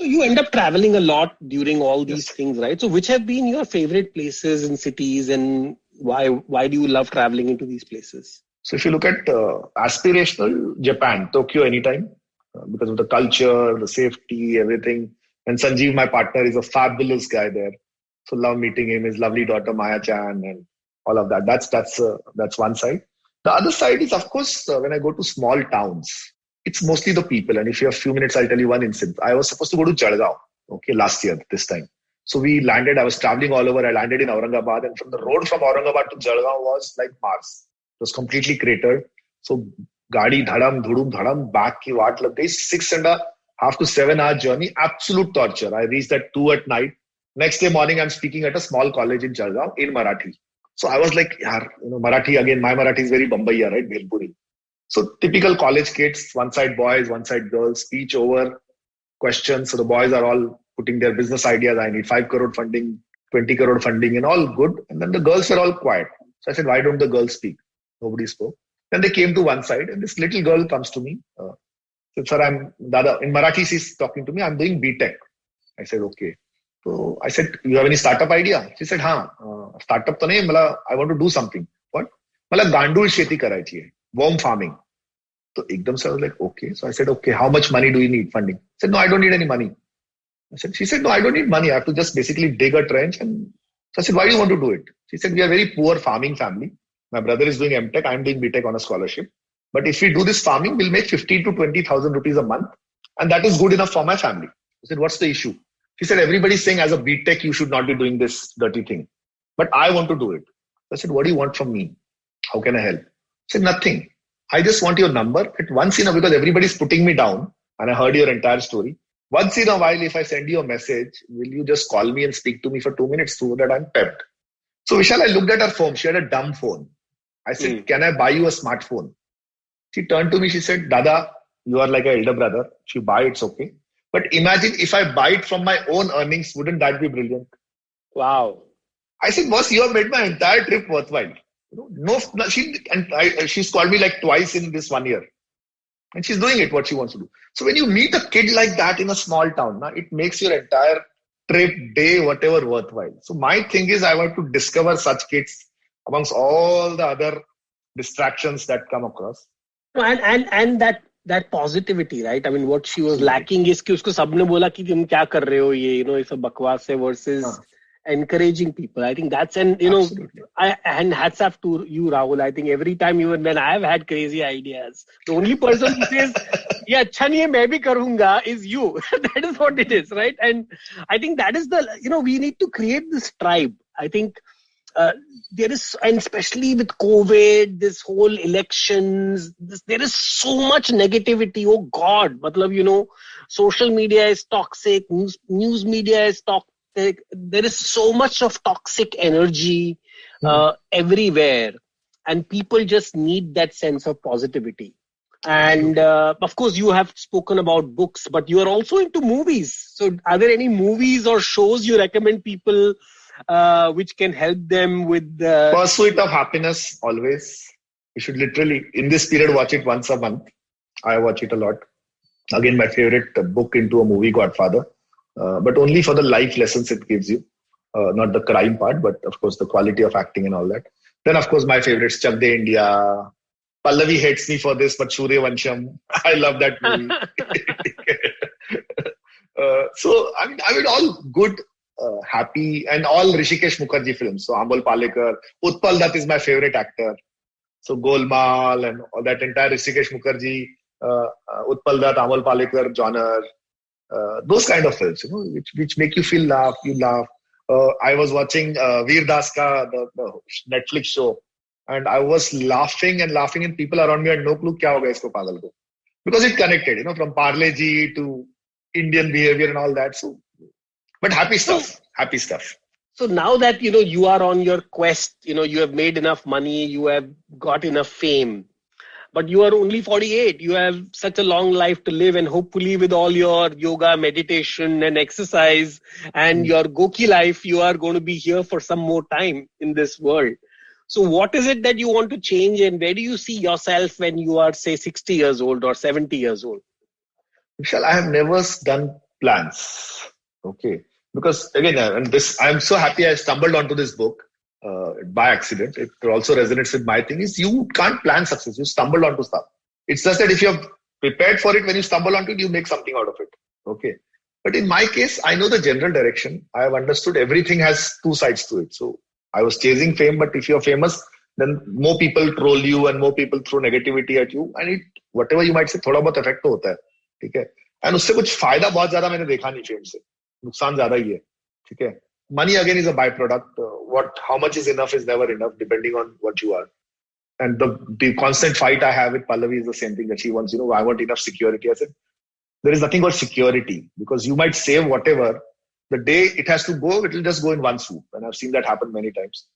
So you end up traveling a lot during all these things, right? So which have been your favorite places and cities and why do you love traveling into these places? So if you look at aspirational, Japan, Tokyo anytime, because of the culture, the safety, everything. And Sanjeev, my partner, is a fabulous guy there. So love meeting him, his lovely daughter Maya-chan and all of that. That's one side. The other side is, of course, when I go to small towns, it's mostly the people. And if you have a few minutes, I'll tell you one incident. I was supposed to go to Jalgaon, last year, this time. So we landed, I was traveling all over. I landed in Aurangabad and from the road from Aurangabad to Jalgaon was like Mars. It was completely cratered. So gaadi dhadam, back ki vaat lag gayi. 6.5 to 7 hour journey, absolute torture. I reached at 2 at night. Next day morning, I'm speaking at a small college in Jalgaon in Marathi. So I was like, Marathi again, my Marathi is very Bombay, right? Bhelpuri. So typical college kids, one side boys, one side girls, speech over, questions. So the boys are all putting their business ideas. I need 5 crore funding, 20 crore funding and all good. And then the girls were all quiet. So I said, why don't the girls speak? Nobody spoke. Then they came to one side and this little girl comes to me. Said, sir, Dada, in Marathi, she's talking to me. I'm doing B.Tech. I said, okay. So I said, you have any startup idea? She said, startup to nahi, I want to do something. What? Gandul sheti karaichi hai. Worm farming. So ekdam se I was like, okay. So I said, okay, how much money do you need funding? I said, no, I don't need any money. She said, no, I don't need money. I have to just basically dig a trench. And so I said, why do you want to do it? She said, we are a very poor farming family. My brother is doing M.Tech. I'm doing B.Tech on a scholarship. But if we do this farming, we'll make 15 to 20,000 rupees a month. And that is good enough for my family. I said, what's the issue? She said, everybody's saying as a B.Tech, you should not be doing this dirty thing. But I want to do it. I said, what do you want from me? How can I help? I said, nothing. I just want your number. At once in a while, because everybody's putting me down and I heard your entire story. Once in a while, if I send you a message, will you just call me and speak to me for 2 minutes so that I'm pepped? So Vishal, I looked at her phone. She had a dumb phone. I said, can I buy you a smartphone? She turned to me. She said, Dada, you are like an elder brother. If you buy, it's okay. But imagine if I buy it from my own earnings, wouldn't that be brilliant? Wow. I said, boss, you have made my entire trip worthwhile. She's called me like twice in this 1 year. And she's doing it, what she wants to do. So when you meet a kid like that in a small town, it makes your entire trip, day, whatever worthwhile. So my thing is I want to discover such kids amongst all the other distractions that come across. And that positivity, right? I mean, what she was lacking is कि उसको सबने बोला कि तुम क्या कर रहे हो ये, it's a बकवास है versus encouraging people. I think that's, and and hats off to you, Rahul. I think every time, even when I've had crazy ideas, the only person who says ये अच्छा नहीं है मैं भी करूँगा is you. That is what it is, right? And I think that is we need to create this tribe. I think there is, and especially with COVID, this whole elections, there is so much negativity. Oh God, social media is toxic, news media is toxic. There is so much of toxic energy everywhere, and people just need that sense of positivity. And of course, you have spoken about books, but you are also into movies. So are there any movies or shows you recommend people which can help them with the Pursuit of Happiness? Always. You should literally, in this period, watch it once a month. I watch it a lot. Again, my favorite book into a movie, Godfather. But only for the life lessons it gives you. Not the crime part, but of course the quality of acting and all that. Then of course my favorites, Chak De India. Pallavi hates me for this, but Surya Vansham. I love that movie. So I mean all good, happy, and all Rishikesh Mukherjee films. So Amol Palekar, Utpal Dutt is my favorite actor. So Golmaal and all that entire Rishikesh Mukherjee, Utpal Dutt, Amol Palekar genre. Those kind of films, which make you feel laugh. You laugh. I was watching Veer Das ka the Netflix show, and I was laughing, and people around me had no clue kya hoga isko pagal ko, because it connected, from Parle Ji to Indian behavior and all that. So, but happy stuff. So now that you are on your quest, you have made enough money, you have got enough fame. But you are only 48. You have such a long life to live, and hopefully with all your yoga, meditation and exercise and your Goki life, you are going to be here for some more time in this world. So what is it that you want to change, and where do you see yourself when you are, say, 60 years old or 70 years old? Vishal, I have never done plans. Okay. Because again, I'm so happy I stumbled onto this book. By accident. It also resonates with my thing is you can't plan success. You stumble onto stuff. It's just that if you're prepared for it, when you stumble onto it, you make something out of it. Okay. But in my case, I know the general direction. I have understood everything has two sides to it. So I was chasing fame, but if you're famous, then more people troll you and more people throw negativity at you. And whatever you might say, थोड़ा बहुत effect तो होता है. ठीक है. And उससे कुछ फायदा बहुत ज़्यादा मैंने देखा नहीं fame से. नुकसान ज़्यादा ही है. ठीक है. Money again is a byproduct. How much is enough is never enough, depending on what you are. And the constant fight I have with Pallavi is the same thing that she wants. I want enough security. I said, there is nothing called security, because you might save whatever. The day it has to go, it will just go in one swoop. And I've seen that happen many times.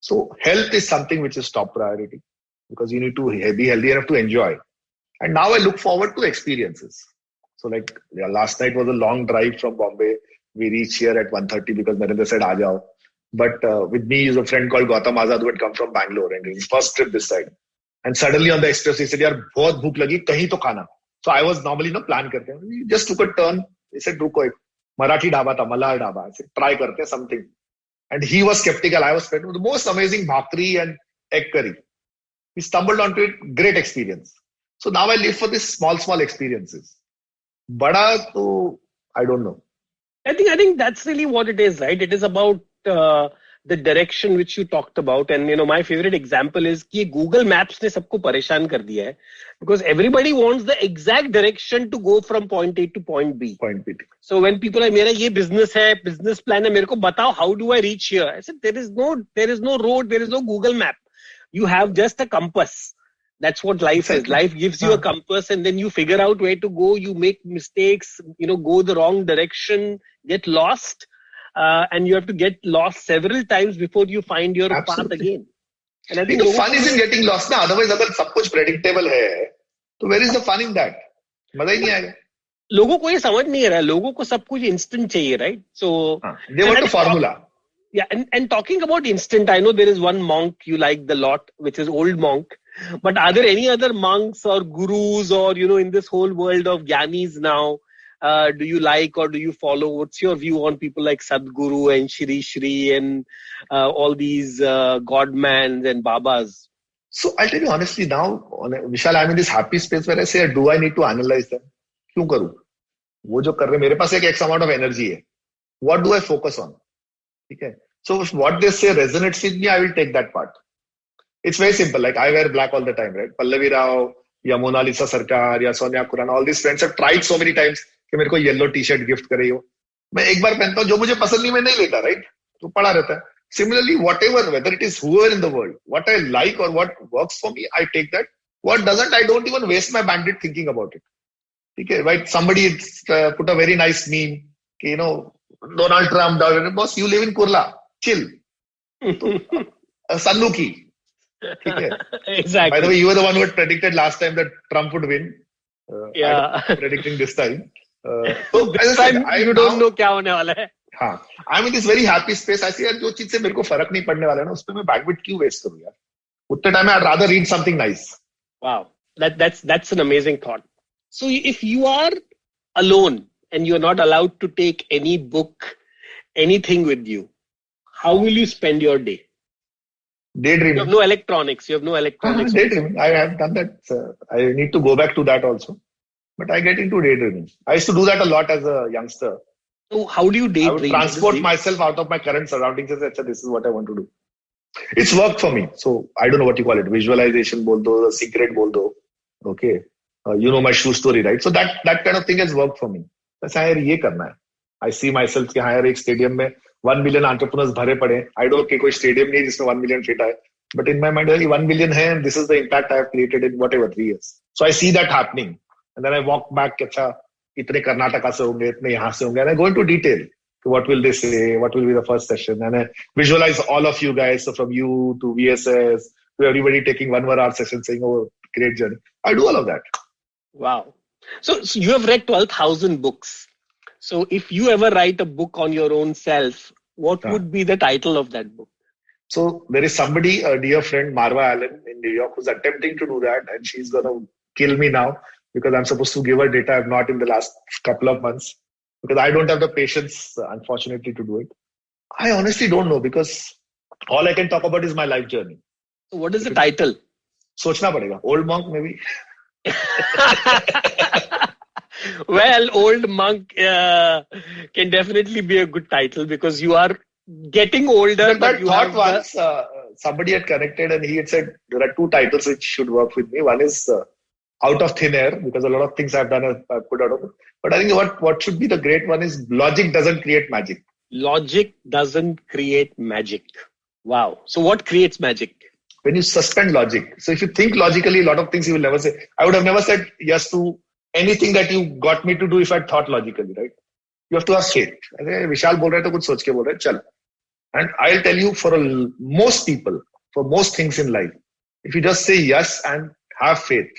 So health is something which is top priority, because you need to be healthy enough to enjoy. And now I look forward to experiences. So last night was a long drive from Bombay. We reached here at 1:30 because Narendra said, "Aa jao." But with me is a friend called Gautam Azad who had come from Bangalore and his first trip this side. And suddenly on the express, he said, "Yaar, bahut bhook lagi, kahin to khana." So I was normally plan karte hain. We just took a turn. He said, "Ruko, ek Marathi dhaba tha, Malay dhaba." I said, "Try karte hain something." And he was skeptical. I was skeptical. The most amazing bhakri and egg curry. We stumbled onto it. Great experience. So now I live for these small experiences. Bada to, I don't know. I think that's really what it is, right? It is about the direction which you talked about. And, my favorite example is कि Google Maps ने सबको परेशान कर दिया है, because everybody wants the exact direction to go from point A to point B. So when people are, मेरा ये business है, business plan है, मेरे को बताओ, how do I reach here? I said, there is no road, there is no Google Map. You have just a compass. That's what life is. Life gives you a compass, and then you figure out where to go. You make mistakes, go the wrong direction, get lost, and you have to get lost several times before you find your path again. And I think the fun is in getting lost. Na? Otherwise, अगर सब कुछ predictable है, तो where is the fun in that? मजा ही नहीं आएगा. लोगों को ये समझ नहीं आ रहा है. लोगों को सब कुछ instant चाहिए, right? So they want a formula. Yeah, and talking about instant, I know there is one monk you like the lot, which is Old Monk. But are there any other monks or gurus or, in this whole world of Gyanis now, do you like or do you follow? What's your view on people like Sadhguru and Shri Shri and all these godmans and babas? So I'll tell you honestly now, Vishal, I'm in this happy space where I say, do I need to analyze them? क्यों करूं? वो जो कर रहे मेरे पास एक X amount of energy है. What do I focus on? Okay. So if what they say resonates with me, I will take that part. It's very simple. Like I wear black all the time, right? Pallavi Rao, या Mona Lisa सरकार, या Sonia Khurana, all these friends have tried so many times कि मेरे को yellow T-shirt gift करे हो. मैं एक बार पहनता हूँ, जो मुझे पसंद नहीं मैं नहीं लेता, right? तो पड़ा रहता है. Similarly, whatever, whether it is whoever in the world, what I like or what works for me, I take that. What doesn't, I don't even waste my bandwidth thinking about it. Okay, right? Somebody put a very nice meme, Donald Trump, boss, you live in Kurla, chill. Sannuki. Exactly. By the way, you were the one who had predicted last time that Trump would win. I'm predicting this time. So this time you don't know क्या होने वाला है. हाँ, I'm in this very happy space. I see यार जो चीज से मेरे को फर्क नहीं पड़ने वाला है ना, उस पे मैं bandwidth क्यों waste करूँ यार? उतने टाइम में I'd rather read something nice. Wow, that's an amazing thought. So if you are alone and you're not allowed to take any book, anything with you, how will you spend your day? Daydreaming. You have no electronics. Daydreaming. I have done that. I need to go back to that also. But I get into daydreaming. I used to do that a lot as a youngster. So how do you daydream? I would transport myself out of my current surroundings and say, this is what I want to do. It's worked for me. So I don't know what you call it. Visualization bol do, secret bol do. Okay. You know my shoe story, right? So that kind of thing has worked for me. That's how ye karna hai. I see myself कि हाँ यार एक stadium में 1 million entrepreneurs भरे पड़े. I don't कि कोई stadium नहीं जिसमें 1 million fit है. But in my mind, 1 million है and this is the impact I have created in whatever 3 years. So I see that happening. And then I walk back, अच्छा इतने कर्नाटका से होंगे, इतने यहाँ से होंगे. And I go into detail. What will they say? What will be the first session? And I visualize all of you guys. So from you to VSS to everybody taking 1 hour session saying, oh, great journey. I do all of that. Wow. So you have read 12,000 books. So if you ever write a book on your own self, what would be the title of that book? So there is somebody, a dear friend, Marva Allen in New York, who's attempting to do that. And she's going to kill me now because I'm supposed to give her data. I've not in the last couple of months because I don't have the patience, unfortunately, to do it. I honestly don't know because all I can talk about is my life journey. So what is the title? Sochna padega. Old monk, maybe. Well, old monk can definitely be a good title because you are getting older. But you thought once somebody had connected and he had said there are 2 titles which should work with me. One is Out of Thin Air because a lot of things I've done I've put out of it. But I think what should be the great one is Logic Doesn't Create Magic. Logic doesn't create magic. Wow. So what creates magic? When you suspend logic. So if you think logically, a lot of things you will never say. I would have never said yes to anything that you got me to do if I thought logically, right? You have to have faith. Vishal bol raha hai to kuch soch ke bol raha hai, chal. And I'll tell you for most people, for most things in life, if you just say yes and have faith,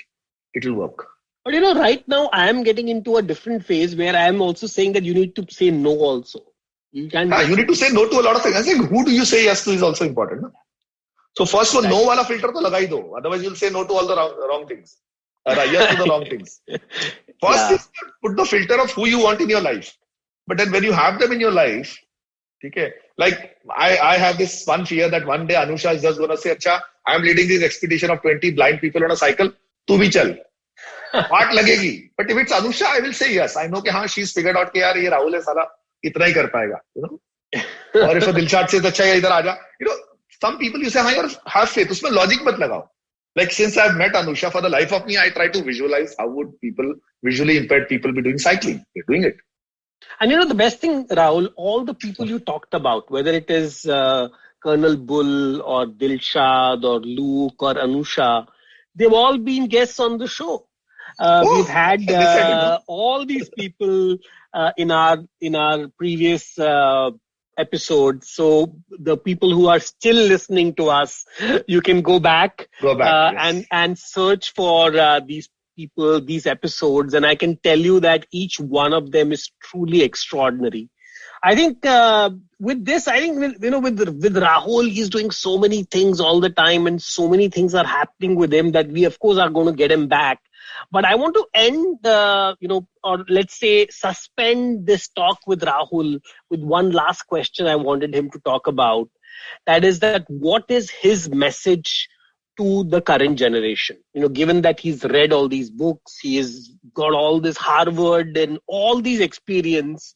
it will work. But right now I am getting into a different phase where I am also saying that you need to say no also. You need to say no to a lot of things. I think who do you say yes to is also important. No? So first one, no wala filter to lagai do. Otherwise you'll say no to all the wrong things. Yes to the wrong things. First is put the filter of who you want in your life. But then when you have them in your life, okay, like I have this one fear that one day Anusha is just going to say, Acha, I'm leading this expedition of 20 blind people on a cycle. Tu bhi chal. Heart lagegi. But if it's Anusha, I will say yes. I know that she's figured out that ye Rahul hai sala itna hi kar payega. Or if a Dilshad says, Acha, idhar aaja. Some people you say, have faith. Usme logic mat lagao. Like since I've met Anusha, for the life of me, I try to visualize how would people, visually impaired people be doing cycling. They're doing it. And the best thing, Rahul, all the people you talked about, whether it is Colonel Bull or Dilshad or Luke or Anusha, they've all been guests on the show. We've had all these people in our previous episodes. So the people who are still listening to us, you can go back yes. and search for these people, these episodes, and I can tell you that each one of them is truly extraordinary. I think with this, I think with Rahul, he's doing so many things all the time, and so many things are happening with him that we, of course, are going to get him back. But I want to end, or let's say suspend this talk with Rahul with one last question I wanted him to talk about. That is that what is his message to the current generation? Given that he's read all these books, he has got all this Harvard and all these experience.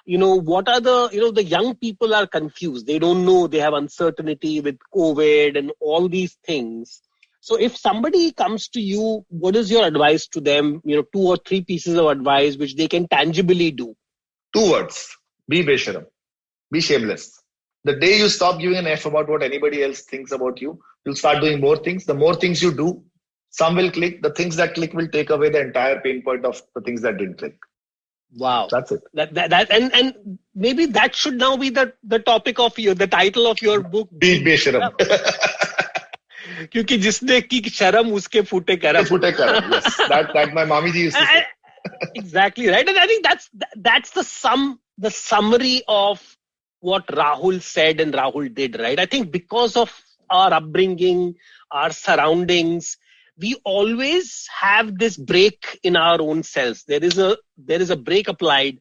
What are the young people are confused. They don't know. They have uncertainty with COVID and all these things. So if somebody comes to you, what is your advice to them? 2 or 3 pieces of advice which they can tangibly do. 2 words. Be besharam. Be shameless. The day you stop giving an F about what anybody else thinks about you, you'll start doing more things. The more things you do, some will click. The things that click will take away the entire pain point of the things that didn't click. Wow. That's it. That and maybe that should now be the topic of the title of your book. Be besharam. क्योंकि जिसने की शर्म उसके फूटे करम. Yes, that my mommy ji used to say. Exactly right, and I think that's the summary of what Rahul said and Rahul did. Right, I think because of our upbringing, our surroundings, we always have this break in our own selves. There is a break applied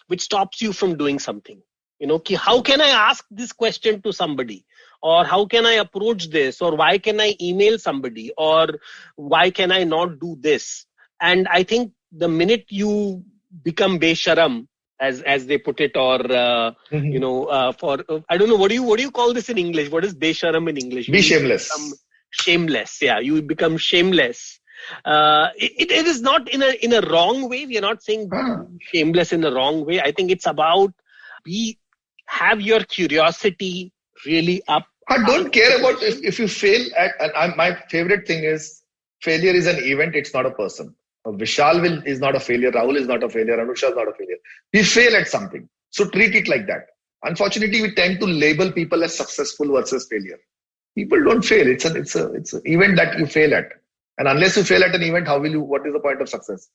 which stops you from doing something. How can I ask this question to somebody? Or how can I approach this? Or why can I email somebody? Or why can I not do this? And I think the minute you become besharam, as they put it, or for I don't know, what do you call this in English? What is besharam in English? Be shameless. Shameless, yeah. You become shameless. It is not in a wrong way. We are not saying shameless in a wrong way. I think it's about have your curiosity really up. I don't care about if you fail at. My favorite thing is failure is an event. It's not a person. Vishal is not a failure. Rahul is not a failure. Anusha is not a failure. We fail at something, so treat it like that. Unfortunately, we tend to label people as successful versus failure. People don't fail. It's an event that you fail at, and unless you fail at an event, how will you? What is the point of success?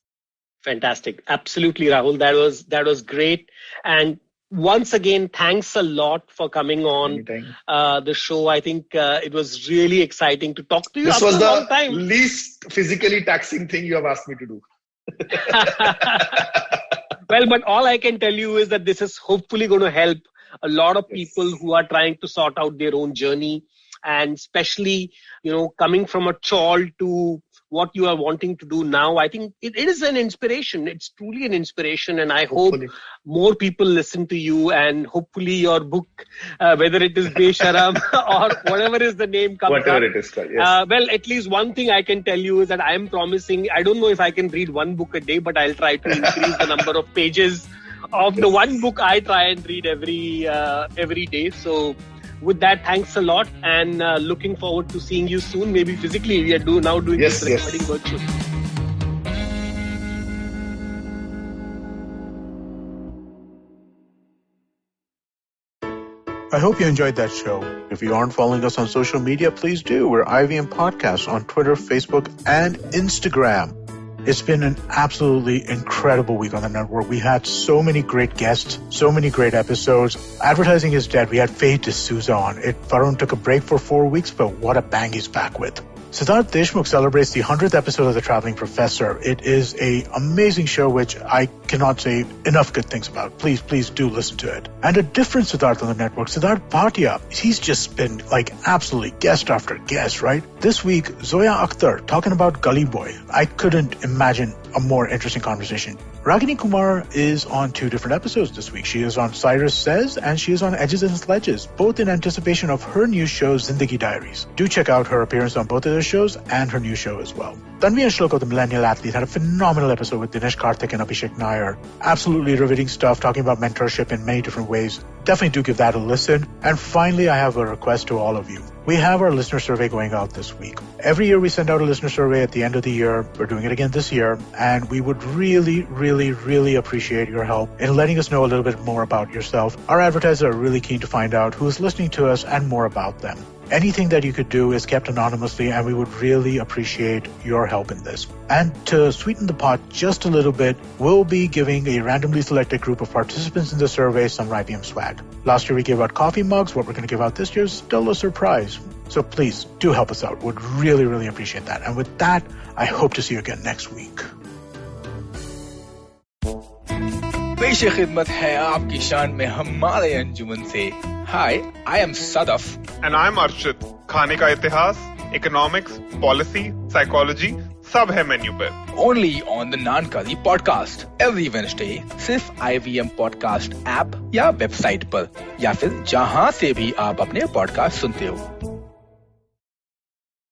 Fantastic, absolutely, Rahul. That was great. And once again, thanks a lot for coming on the show. I think it was really exciting to talk to you. This was the least physically taxing thing you have asked me to do. Well, but all I can tell you is that this is hopefully going to help a lot of people who are trying to sort out their own journey. And especially, coming from a child to what you are wanting to do now, I think it is an inspiration. It's truly an inspiration. And I hope more people listen to you, and hopefully your book, whether it is Besharam or whatever is the name comes whatever it is called, yes. Well, at least one thing I can tell you is that I am promising, I don't know if I can read one book a day, but I'll try to increase the number of pages of the one book I try and read every day. So with that, thanks a lot, and looking forward to seeing you soon. Maybe physically, we are now doing this recording virtually. I hope you enjoyed that show. If you aren't following us on social media, please do. We're IVM Podcasts on Twitter, Facebook, and Instagram. It's been an absolutely incredible week on the network. We had so many great guests, so many great episodes. Advertising is dead. We had Faye D'Souza on. Varun took a break for 4 weeks, but what a bang he's back with. Siddharth Deshmukh celebrates the 100th episode of The Traveling Professor. It is an amazing show which I cannot say enough good things about. Please do listen to it. And a different Siddharth on the network, Siddharth Bhatia. He's just been absolutely guest after guest, right? This week, Zoya Akhtar talking about Gully Boy. I couldn't imagine a more interesting conversation. Ragini Kumar is on 2 different episodes this week. She is on Cyrus Says and she is on Edges and Sledges, both in anticipation of her new show, Zindagi Diaries. Do check out her appearance on both of those shows and her new show as well. Tanvi and Shloko, the millennial athlete, had a phenomenal episode with Dinesh Karthik and Abhishek Nair. Absolutely riveting stuff, talking about mentorship in many different ways. Definitely do give that a listen. And finally, I have a request to all of you. We have our listener survey going out this week. Every year we send out a listener survey at the end of the year. We're doing it again this year. And we would really, really, really appreciate your help in letting us know a little bit more about yourself. Our advertisers are really keen to find out who is listening to us and more about them. Anything that you could do is kept anonymously, and we would really appreciate your help in this. And to sweeten the pot just a little bit, we'll be giving a randomly selected group of participants in the survey some IBM swag. Last year we gave out coffee mugs. What we're going to give out this year is still a surprise. So please do help us out. Would really, really appreciate that. And with that, I hope to see you again next week. पेश खिदमत है आपकी शान में हमारे अंजुमन से. Hi, I am Sadaf. And I'm Arshit. खाने का इतिहास, economics, policy, psychology, सब है मेन्यू पे. Only on the Nankali podcast every Wednesday. सिर्फ IVM podcast ऐप या वेबसाइट पर या फिर जहां से भी आप अपने पॉडकास्ट सुनते हो.